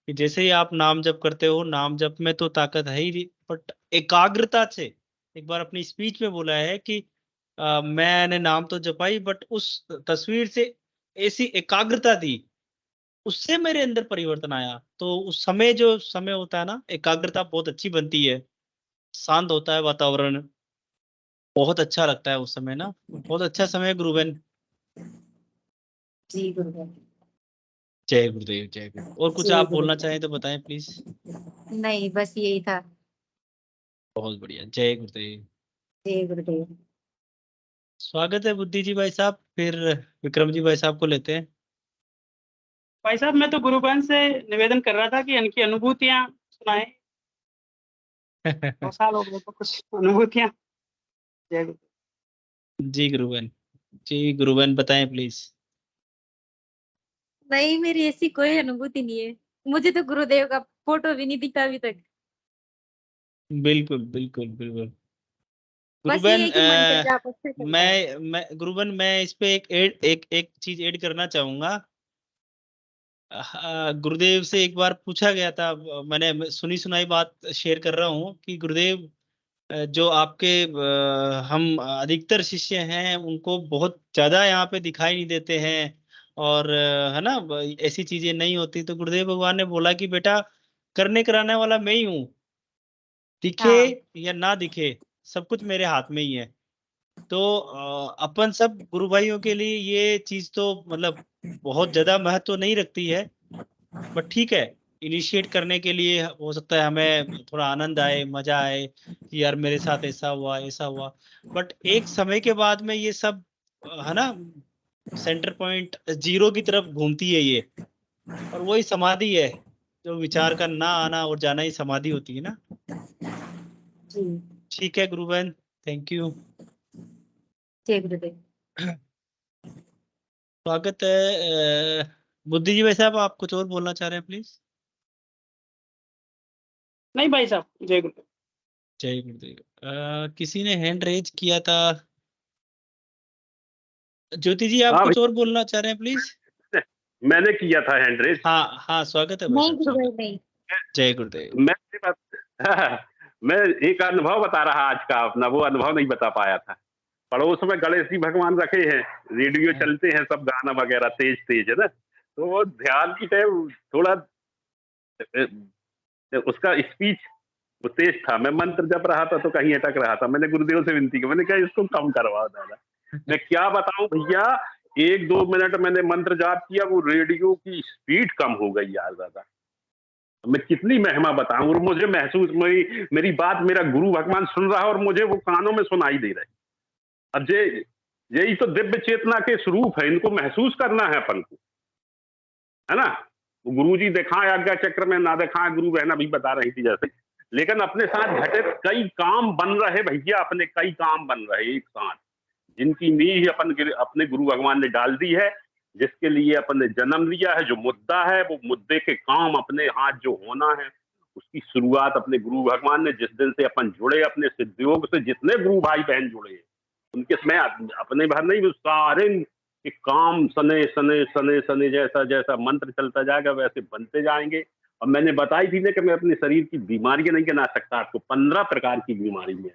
कि जैसे ही आप नाम जप करते हो, नाम जप में तो ताकत है ही, बट एकाग्रता से, एक बार अपनी स्पीच में बोला है कि मैंने नाम तो जपाई बट उस तस्वीर से ऐसी एकाग्रता दी, उससे मेरे अंदर परिवर्तन आया। तो उस समय, जो समय होता है ना, एकाग्रता बहुत अच्छी बनती है, शांत होता है वातावरण, बहुत अच्छा लगता है उस समय ना, बहुत अच्छा समय है गुरुबेन। जी गुरुदेव। जय गुरुदेव, जय गुरुदेव। और कुछ जय आप बोलना गुरुदेव। चाहें तो बताएं प्लीज। नहीं, बस यही था। बहुत बढ़िया, जय गुरुदेव। जय गुरुदेव। स्वागत है बुद्धि जी भाई साहब, फिर विक्रम जी भाई साहब को लेते हैं। भाई साहब, मैं तो गुरुबंद से निवेदन कर रहा था कि इनकी अनुभूतियां सुनाएं। 2 साल हो गए तो कुछ अनुभूतियां। जय गुरु। जी गुरुबेन, जी गुरुबेन बताएं प्लीज। नहीं, मेरी ऐसी कोई अनुभूति नहीं है। मुझे तो गुरुदेव का फोटो भी नहीं दिखा अभी तक। बिल्कुल बिल्कुल बिल्कुल। बस ये गुरुबेन है कि मन से जाप अच्छा चलता है। मैं गुरुबेन, मैं इस पे एक चीज ऐड करना चाहूंगा। गुरुदेव से एक बार पूछा गया था, मैंने सुनी सुनाई बात शेयर कर रहा हूँ कि गुरुदेव, जो आपके हम अधिकतर शिष्य हैं उनको बहुत ज्यादा यहाँ पे दिखाई नहीं देते हैं, और है ना, ऐसी चीजें नहीं होती, तो गुरुदेव भगवान ने बोला कि बेटा, करने कराने वाला मैं ही हूँ, दिखे हाँ या ना दिखे, सब कुछ मेरे हाथ में ही है। तो अपन सब गुरु भाइयों के लिए ये चीज तो मतलब बहुत ज्यादा महत्व नहीं रखती है, बट ठीक है, इनिशिएट करने के लिए हो सकता है हमें थोड़ा आनंद आए, मजा आए कि यार मेरे साथ ऐसा हुआ, ऐसा हुआ, बट एक समय के बाद में ये सब है ना, सेंटर पॉइंट जीरो की तरफ घूमती है ये, और वही समाधि है, जो विचार का ना आना और जाना ही समाधि होती है ना। जी। ठीक है गुरु बहन, थैंक यू। जय गुरुदेव। स्वागत है बुद्धि जी भाई साहब, आप कुछ और बोलना चाह रहे हैं प्लीज। नहीं भाई साहब, जय गुरु। जय गुरुदेव। किसी ने हैंड रेज किया था, ज्योति जी आप हाँ कुछ और भैया, बोलना चाह रहे हैं प्लीज। मैंने किया था हैंड हाँ हाँ, स्वागत है भाई नहीं साहब, गुरुदेव स्वागत। नहीं। जय गुरुदेव। मैं मैं एक अनुभव बता रहा आज का अपना, वो अनुभव नहीं बता पाया था। पड़ोस में गणेश जी भगवान रखे हैं, रेडियो हाँ, चलते हैं, सब गाना वगैरह तेज तेज है ना, तो वो ध्यान की टाइम थोड़ा उसका स्पीच वो तेज था, मैं मंत्र जप रहा था तो कहीं अटक रहा था, मैंने गुरुदेव से विनती की, मैंने कहा इसको कम करवा दादा। मैं क्या बताऊं भैया, 1-2 मिनट मैंने मंत्र जाप किया, वो रेडियो की स्पीड कम हो गई यार दादा। मैं कितनी महिमा बताऊं, और मुझे महसूस, मेरी बात मेरा गुरु भगवान सुन रहा है और मुझे वो कानों में सुनाई दे रहा है। अब यही तो दिव्य चेतना के स्वरूप है, इनको महसूस करना है अपन को, है ना। वो गुरुजी दिखाए आज्ञा चक्र में, ना दिखाए गुरु बहन अभी बता रही थी जैसे, लेकिन अपने साथ घटित कई काम बन रहे भैया, अपने कई काम बन रहे एक साथ, जिनकी नींव अपने गुरु भगवान ने डाल दी है, जिसके लिए अपन ने जन्म लिया है, जो मुद्दा है वो मुद्दे के काम अपने हाथ जो होना है उसकी शुरुआत अपने गुरु भगवान ने, जिस दिन से अपन जुड़े अपने सिद्धयोग से, जितने गुरु भाई बहन जुड़े हैं उनके मैं अपने भर नहीं, सारे के काम सने सने सने सने जैसा जैसा मंत्र चलता जाएगा वैसे बनते जाएंगे। और मैंने बताई थी ना कि मैं अपने शरीर की बीमारियां नहीं गिना सकता आपको, 15 प्रकार की बीमारी में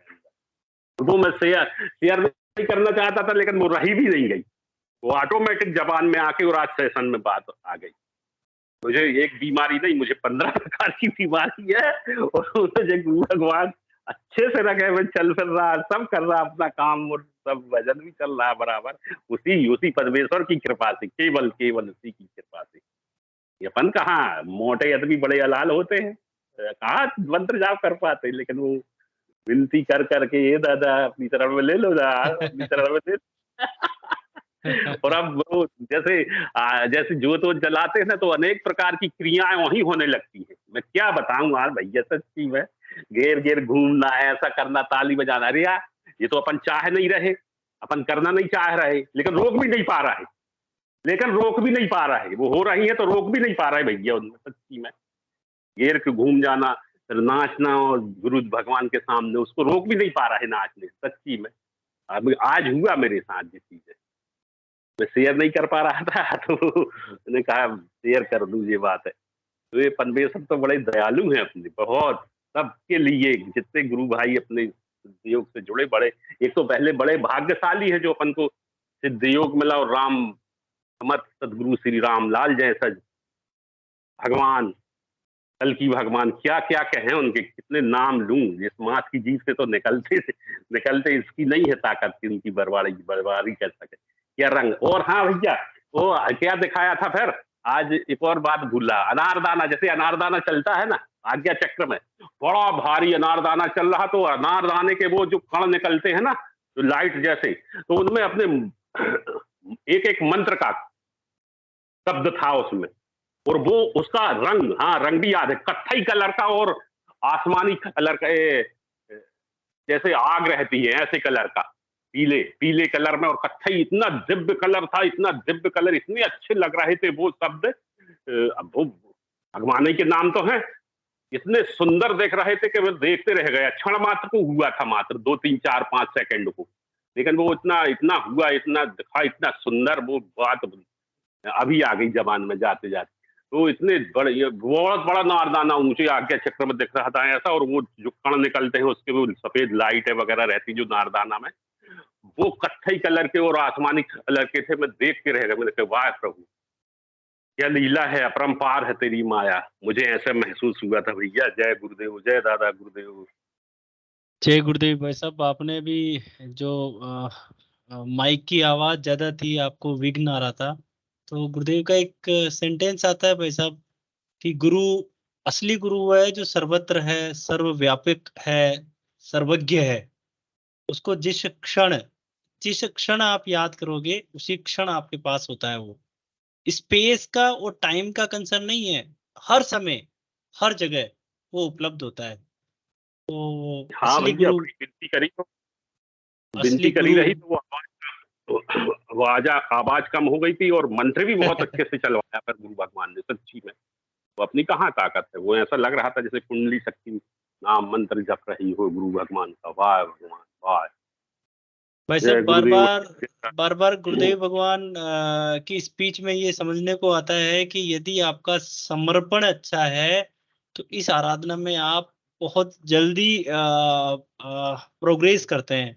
वो मैं शेयर नहीं करना चाहता था, लेकिन वो रही भी नहीं गई, वो ऑटोमेटिक जबान में आके और आज सेशन में बात आ गई। मुझे एक बीमारी नहीं, मुझे 15 प्रकार की बीमारी है, और मुझे गुरु भगवान अच्छे से रखे, मैं चल फिर रहा, सब कर रहा अपना काम, और सब वजन भी चल रहा है बराबर, उसी परमेश्वर की कृपा से, केवल केवल उसी की कृपा से। ये अपन कहाँ मोटे आदमी बड़े हलाल होते हैं, कहाँ मंत्र जाप कर पाते, लेकिन वो विनती कर करके, ये दादा अपनी तरफ में ले लो ना, अपनी तरफ में ले और अब वो जैसे जोत वोत जलाते हैं ना, तो अनेक प्रकार की क्रियाएं वहीं होने लगती है। मैं क्या बताऊं यार भैया, सच्ची में घेर घेर घूमना है, ऐसा करना, ताली बजाना, अरे यार ये तो अपन चाह नहीं रहे, अपन करना नहीं चाह रहे, लेकिन रोक भी नहीं पा रहा है, वो हो रही है तो रोक भी नहीं पा रहा है भैया उनमें, सच्ची में घेर के घूम जाना, फिर नाचना, और गुरु भगवान के सामने उसको रोक भी नहीं पा रहा है नाचने, सच्ची में। अब आज हुआ मेरे साथ ये चीजें, मैं शेयर नहीं कर पा रहा था, तो मैंने कहा शेयर कर दूं, ये बात है। तो ये परमेश्वर तो बड़े दयालु हैं अपने, बहुत सबके लिए, जितने गुरु भाई अपने सिद्धयोग से जुड़े, बड़े एक तो पहले बड़े भाग्यशाली है जो अपन को सिद्धयोग मिला, और राम समर्थ सदगुरु श्री राम लाल जैसा भगवान, कल की भगवान, क्या क्या कहें उनके, कितने नाम लूं, इस मात की जीभ से तो निकलते इसकी नहीं है ताकत कि उनकी बरबारी कर सके, क्या रंग। और हाँ भैया, वो क्या दिखाया था फिर, आज एक और बात भूला, अनारदाना, जैसे अनारदाना चलता है ना आज्ञा चक्र में, बड़ा भारी अनारदाना चल रहा, तो अनारदाने के वो जो कण निकलते हैं ना, जो लाइट जैसे, तो उनमें अपने एक एक मंत्र का शब्द था उसमें, और वो उसका रंग, हाँ रंग भी याद है, कत्थई कलर का और आसमानी कलर का, जैसे आग रहती है ऐसे कलर का, पीले पीले कलर में, और कत्थई, इतना दिव्य कलर था, इतना दिव्य कलर, इतने अच्छे लग रहे थे वो शब्द। अब वो भगवान के नाम तो हैं, इतने सुंदर देख रहे थे कि मैं देखते रह गया, क्षण मात्र को हुआ था, मात्र 2 3 4 5 सेकंड को, लेकिन वो इतना हुआ, इतना दिखा, इतना सुंदर, वो बात अभी आ गई जबान में जाते जाते। तो इतने बड़े, ये बहुत बड़ा नारदाना ऊंचे आज्ञा चक्र में दिख रहा था ऐसा, और वो जो कण निकलते हैं उसके वो सफेद लाइट है वगैरह रहती जो नारदाना में, वो कत्थई कलर के और आसमानी कलर के थे, मैं देख के रह गया, मैंने कहा वाह प्रभु क्या लीला है, अपरंपार है तेरी माया, मुझे ऐसा महसूस हुआ था भैया। जय गुरुदेव, जय दादा गुरुदेव। जय गुरुदेव भाई साहब, आपने भी जो माइक की आवाज ज्यादा थी, आपको विघ्न आ रहा था, तो गुरुदेव का एक सेंटेंस आता है भाई साहब कि गुरु, असली गुरु वो है जो सर्वत्र है, सर्वव्यापक है, सर्वज्ञ है। उसको जिस क्षण आप याद करोगे उसी क्षण आपके पास होता है। वो स्पेस का और टाइम का कंसर्न नहीं है, हर समय हर जगह वो उपलब्ध होता है। तो हाँ असली भैया, गुरु, बड़ी विनती करी तो, असली विनती करी गुरु रही तो वो आवाज कम हो गई थी, और मंत्र भी बहुत अच्छे से चलवाया पर गुरु भगवान ने, सच्ची में वो अपनी कहाँ ताकत है, वो ऐसा लग रहा था जैसे कुंडली शक्ति नाम मंत्र जप रही हो गुरु भगवान का। वाह भगवान वाह। भाई जय साहब, गुरुदेव। बार बार गुरुदेव भगवान की स्पीच में ये समझने को आता है कि यदि आपका समर्पण अच्छा है तो इस आराधना में आप बहुत जल्दी प्रोग्रेस करते हैं।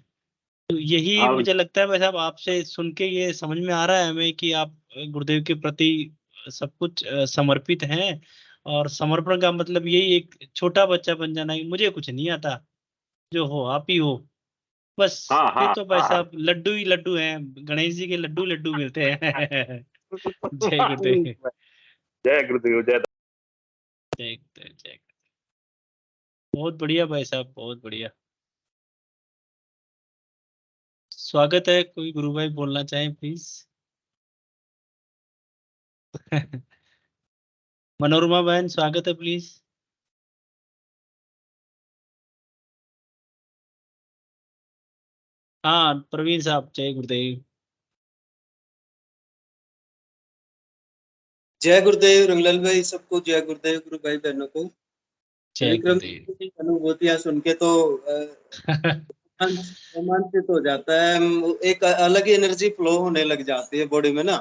तो यही हाँ मुझे लगता है भाई साहब, आपसे सुन के ये समझ में आ रहा है हमें कि आप गुरुदेव के प्रति सब कुछ समर्पित हैं। और समर्पण का मतलब यही, एक छोटा बच्चा बन जाना कि मुझे कुछ नहीं आता, जो हो आप ही हो, बस। हाँ फिर हाँ तो भाई हाँ। साहब लड्डू ही लड्डू हैं, गणेश जी के लड्डू लड्डू मिलते हैं। जय गुरुदेव, जय गुरुदेव, जय। जय गुरुदेव, जय। बहुत बढ़िया भाई साहब, बहुत बढ़िया। स्वागत है, कोई गुरु भाई बोलना चाहें प्लीज। मनोरमा बहन स्वागत है प्लीज। हाँ प्रवीण साहब जय गुरुदेव। जय गुरुदेव रंगलाल भाई, सबको जय गुरुदेव, गुरु भाई बहनों को। जय विक्रम गुरुदेव। की अनुभूतियां सुन के तो रोमांचित हो जाता है। एक अलग ही एनर्जी फ्लो होने लग जाती है बॉडी में ना।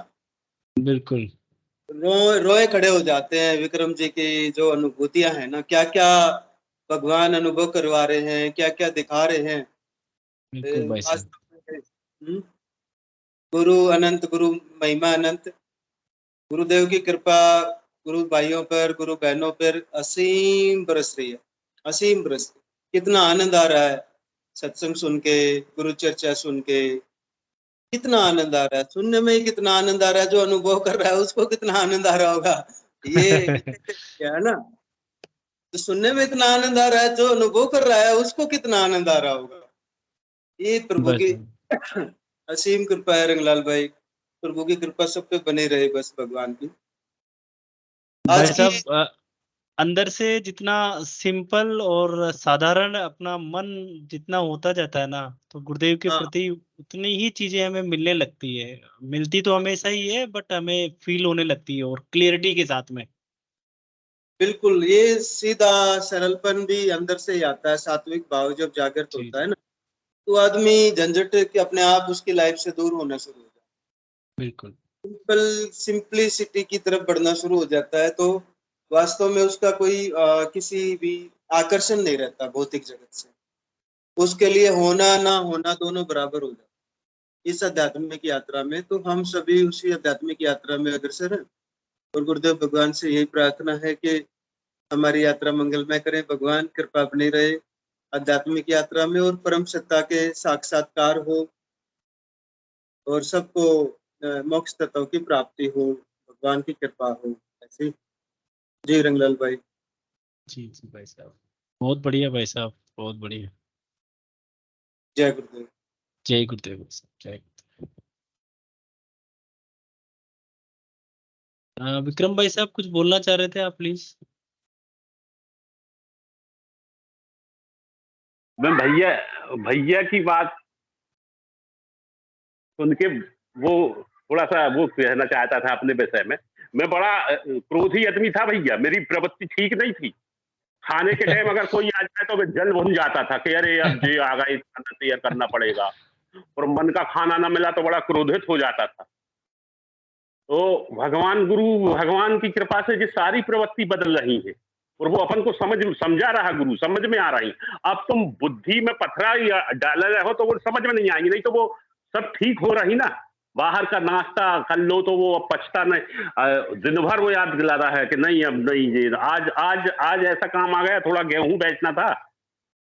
बिल्कुल। रोए खड़े हो जाते हैं। विक्रम जी की जो अनुभूतियां हैं ना, क्या क्या भगवान अनुभव करवा रहे हैं, क्या क्या दिखा रहे हैं। बिल्कुल भाई साहब। वास्तव में, गुरु अनंत, गुरु महिमा अनंत, गुरुदेव की कृपा गुरु भाइयों पर, गुरु बहनों पर असीम बरस रही है, असीम बरस रही है। कितना आनंद आ रहा है सत्संग सुन के, गुरु चर्चा सुन के। कितना आनंद आ रहा है सुनने में ही, कितना आनंद आ रहा है। जो अनुभव कर रहा है उसको कितना आनंद आ रहा होगा। ये क्या है ना, तो सुनने में इतना आनंद आ रहा है, जो अनुभव कर रहा है उसको कितना आनंद आ रहा होगा। ये प्रभु बस की असीम कृपा है रंगलाल भाई। प्रभु की कृपा सब पे बनी रहे बस, भगवान की। भाई आज की साहब अंदर से जितना सिंपल और साधारण अपना मन जितना होता जाता है ना, तो गुरुदेव के हाँ, प्रति उतनी ही चीजें हमें मिलने लगती है। मिलती तो हमेशा ही है बट हमें फील होने लगती है और क्लियरिटी के साथ में। बिल्कुल। ये सीधा सरलपन भी अंदर से ही आता है। सात्विक भाव जब जागृत जी होता जी है ना, तो आदमी झंझट के अपने आप उसकी लाइफ से दूर होना शुरू हो जाता बिल्कुल। है। सिंपल सिंप्लिसिटी की तरफ बढ़ना शुरू हो जाता है। तो वास्तव में उसका कोई किसी भी आकर्षण नहीं रहता भौतिक जगत से। उसके लिए होना ना होना दोनों बराबर हो जाता है इस आध्यात्मिक यात्रा में। तो हम सभी उसी आध्यात्मिक यात्रा में अग्रसर हैं, और गुरुदेव भगवान से यही प्रार्थना है कि हमारी यात्रा मंगलमय करें। भगवान कृपा बनी रहे आध्यात्मिक यात्रा में, और परम सत्ता के साक्षात्कार हो, और सबको मोक्ष तत्व की प्राप्ति हो, भगवान की कृपा हो। ऐसे ही। जी रंगलाल भाई। जी जी भाई साहब बहुत बढ़िया भाई साहब बहुत बढ़िया। जय गुरुदेव। जय गुरुदेव भाई साहब जय गुरुदेव। विक्रम भाई साहब कुछ बोलना चाह रहे थे आप प्लीज। मैं भैया भैया की बात सुन के वो थोड़ा सा वो कहना चाहता था अपने विषय में। मैं बड़ा क्रोधी आदमी था भैया, मेरी प्रवृत्ति ठीक नहीं थी। खाने के टाइम अगर कोई आ जाए तो मैं जल भुन जाता था कि अरे अब जे आ गए, खाना तैयार करना पड़ेगा, और मन का खाना ना मिला तो बड़ा क्रोधित हो जाता था। तो भगवान की कृपा से ये सारी प्रवृत्ति बदल रही है, और वो अपन को समझा रहा, गुरु समझ में आ रही। अब तुम बुद्धि में पत्थरा डाल रहे हो तो वो समझ में नहीं आएंगी, नहीं तो वो सब ठीक हो रही ना। बाहर का नाश्ता कर लो तो वो अब पछता नहीं, दिन भर वो याद दिला रहा है कि नहीं अब नहीं, ये आज आज आज ऐसा काम आ गया, थोड़ा गेहूं बेचना था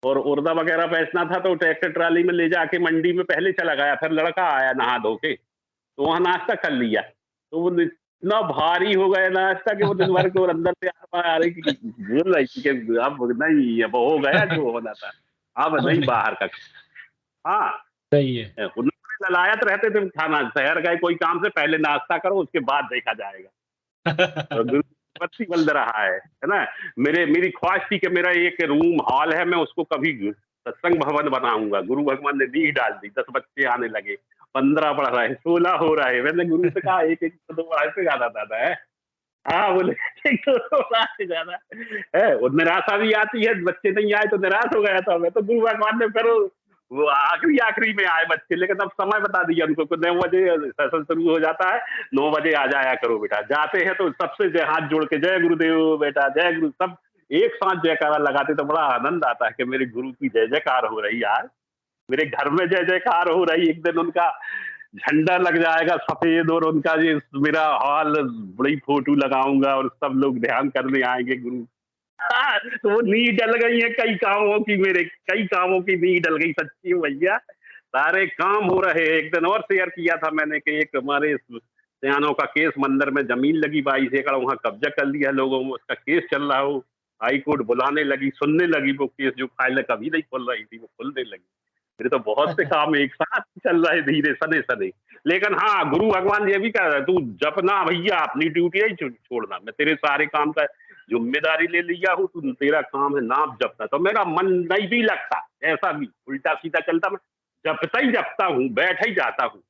और उर्दा वगैरह बेचना था, तो ट्रैक्टर ट्राली में ले जाके मंडी में पहले चला गया, फिर लड़का आया नहा धो के, तो वहां नाश्ता कर लिया। तो वो इतना भारी हो गया नाश्ता कि वो दिन भर के और अंदर से आ रही कि बोल रही थी कि अब नहीं, अब हो गया जो होना था, अब अब नहीं नहीं बाहर का। हाँ, सही है। उन्होंने ललायत रहते थे खाना, शहर गए कोई काम से पहले नाश्ता करो उसके बाद देखा जाएगा। तो गुरुपत्ति बल रहा है ना। मेरी ख्वाहिश थी कि मेरा एक रूम हॉल है, मैं उसको कभी सत्संग भवन बनाऊंगा। गुरु भगवान ने नींह डाल दी, 10 बच्चे आने लगे, 15 पढ़ रहे, 16 हो रहे। मैंने गुरु से कहा एक एक दो बढ़ा से ज्यादा दादा है। हाँ बोले एक दो बढ़ा से ज्यादा है। और निराशा भी आती है, बच्चे नहीं आए तो निराश हो गया था मैं। तो गुरु भगवान ने फिर वो आखिरी में आए बच्चे, लेकिन अब समय बता दिया उनको कि 9 बजे सेशन शुरू हो जाता है, 9 बजे आ जाया करो बेटा। जाते हैं तो सबसे हाथ जोड़ के जय गुरुदेव बेटा, जय गुरु, सब एक साथ जयकारा लगाते, तो बड़ा आनंद आता है कि मेरे गुरु की जय जयकार हो रही है। आज मेरे घर में जय जयकार हो रही। एक दिन उनका झंडा लग जाएगा सफेद, और उनका ये मेरा हॉल बड़ी फोटो लगाऊंगा और सब लोग ध्यान करने आएंगे गुरु। हाँ, तो वो नींव डल गई है कई कामों की, मेरे कई कामों की नींव डल गई सच्ची भैया। सारे काम हो रहे हैं। एक दिन और शेयर किया था मैंने कि एक हमारे सयानों का केस, मंदिर में जमीन लगी 22 एकड़, वहां कब्जा कर लिया लोगों में, उसका केस चल रहा हो। हाई कोर्ट बुलाने लगी, सुनने लगी वो केस, जो फाइल कभी नहीं खुल रही थी वो खुलने लगी। मेरे तो बहुत से काम एक साथ चल रहे धीरे सने सने। लेकिन हाँ, गुरु भगवान ये भी कह रहा है, तू जपना भैया, अपनी ड्यूटी है छोड़ना, मैं तेरे सारे काम का जिम्मेदारी ले लिया हूँ, तू तेरा काम है नाम जपना। तो मेरा मन नहीं भी लगता, ऐसा भी उल्टा सीधा चलता, मैं जपता ही जपता हूँ, बैठ ही जाता हूँ।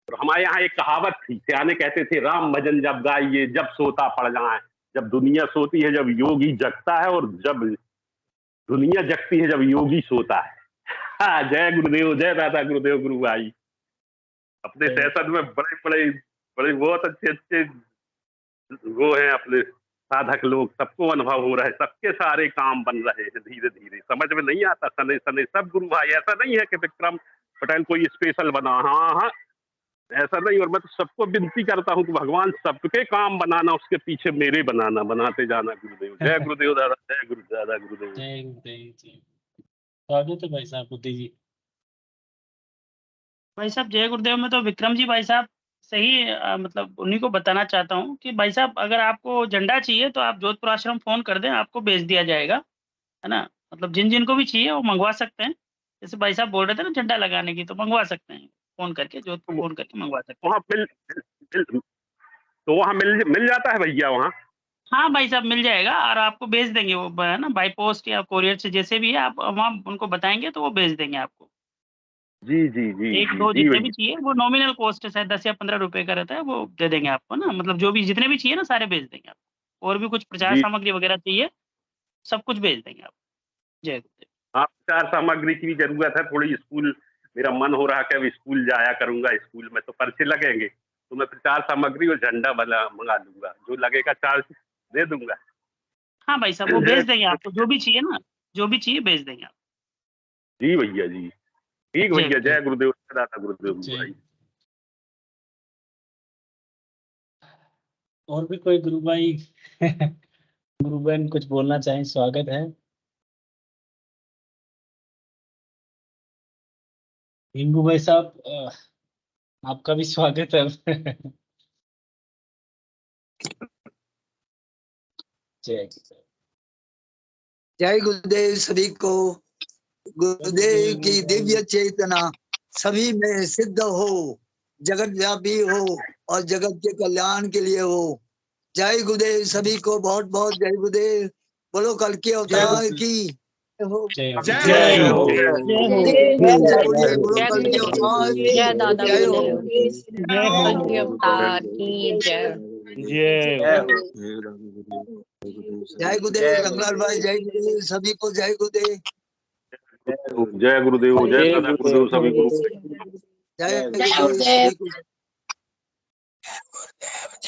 और हमारे यहाँ एक कहावत थी, सियाने कहते थे, राम भजन जब गाइए जब सोता पड़ जाए। जब दुनिया सोती है जब योगी जगता है, और जब दुनिया जगती है जब योगी सोता है। हाँ, जय गुरुदेव, जय दादा गुरुदेव गुरु भाई। अपने सेशन में बड़े बड़े बड़े बहुत अच्छे अच्छे वो हैं अपने साधक लोग, सबको अनुभव हो रहा है, सबके सारे काम बन रहे हैं धीरे धीरे। समझ में नहीं आता सने सने सब गुरु भाई, ऐसा नहीं है कि विक्रम पटेल कोई स्पेशल बना, हाँ हाँ ऐसा नहीं। और मैं तो सबको विनती करता हूँ कि भगवान सबके काम बनाना, उसके पीछे मेरे बनाना, बनाते जाना गुरुदेव। जय गुरुदेव दादा, जय गुरु दादा गुरुदेव। जय गुरुदेव जी। स्वागत है भाई साहब बुद्धि जी। भाई साहब जय गुरुदेव में तो विक्रम जी भाई साहब सही मतलब उन्हीं को बताना चाहता हूँ कि भाई साहब अगर आपको झंडा चाहिए तो आप जोधपुर आश्रम फोन कर दें, आपको भेज दिया जाएगा, है ना। मतलब जिन जिनको भी चाहिए वो मंगवा सकते हैं। जैसे भाई साहब बोल रहे थे ना झंडा लगाने की, तो मंगवा सकते हैं, फोन करके जोधपुर फोन करके मंगवा सकते हैं। वहाँ तो वहाँ मिल जाता है भैया वहाँ? हाँ भाई साहब मिल जाएगा, और आपको भेज देंगे वो, है ना, बाई पोस्ट या कोरियर से, जैसे भी है आप वहाँ उनको बताएंगे तो वो भेज देंगे आपको। जी जी जी एक जी दो जी जितने भी भैया। चाहिए, वो नॉमिनल कॉस्ट है, शायद 10 या 15 रुपए का रहता है, वो दे देंगे आपको ना। मतलब जो भी जितने भी चाहिए ना सारे भेज देंगे आपको। और भी कुछ प्रचार जी सामग्री वगैरह चाहिए, सब कुछ भेज देंगे आपको। जय गुरुदेव। हाँ, प्रचार सामग्री की भी जरूरत है थोड़ी। स्कूल मेरा मन हो रहा है कि अब स्कूल जाया करूंगा, स्कूल में तो पर्चे लगेंगे, तो मैं प्रचार सामग्री और झंडा वाला मंगा लूंगा, जो लगेगा चार्ज दे दूंगा। हाँ भाई साहब वो भेज देंगे आपको, जो भी चाहिए ना, जो भी चाहिए भेज देंगे आप। जी भैया जी, ठीक जय भैया, जय गुरुदेव। गुरुदेव, दादा गुरुदेव जय। भाई। और भी कोई गुरु भाई गुरु बहन कुछ बोलना चाहें, स्वागत है। हिंगू भाई साहब आपका भी स्वागत है। जय जय गुरुदेव सभी को। गुरुदेव की दिव्य चेतना सभी में सिद्ध हो, जगत व्यापी हो और जगत के कल्याण के लिए हो। जय गुरुदेव सभी को, बहुत बहुत जय गुरुदेव। बोलो कल के अवतार की हो। जय जय हो। जय बोलो कल के अवतार की जय दादा जय हो। गुरुदेव, कल के अवतार की जय। जय गुरुदेव रंगलाल भाई, जय गुरुदेव सभी को, जय गुरुदेव। जय गुरुदेव, जय दादा गुरुदेव सभी गुरु। जय गुरुदेव सभी को।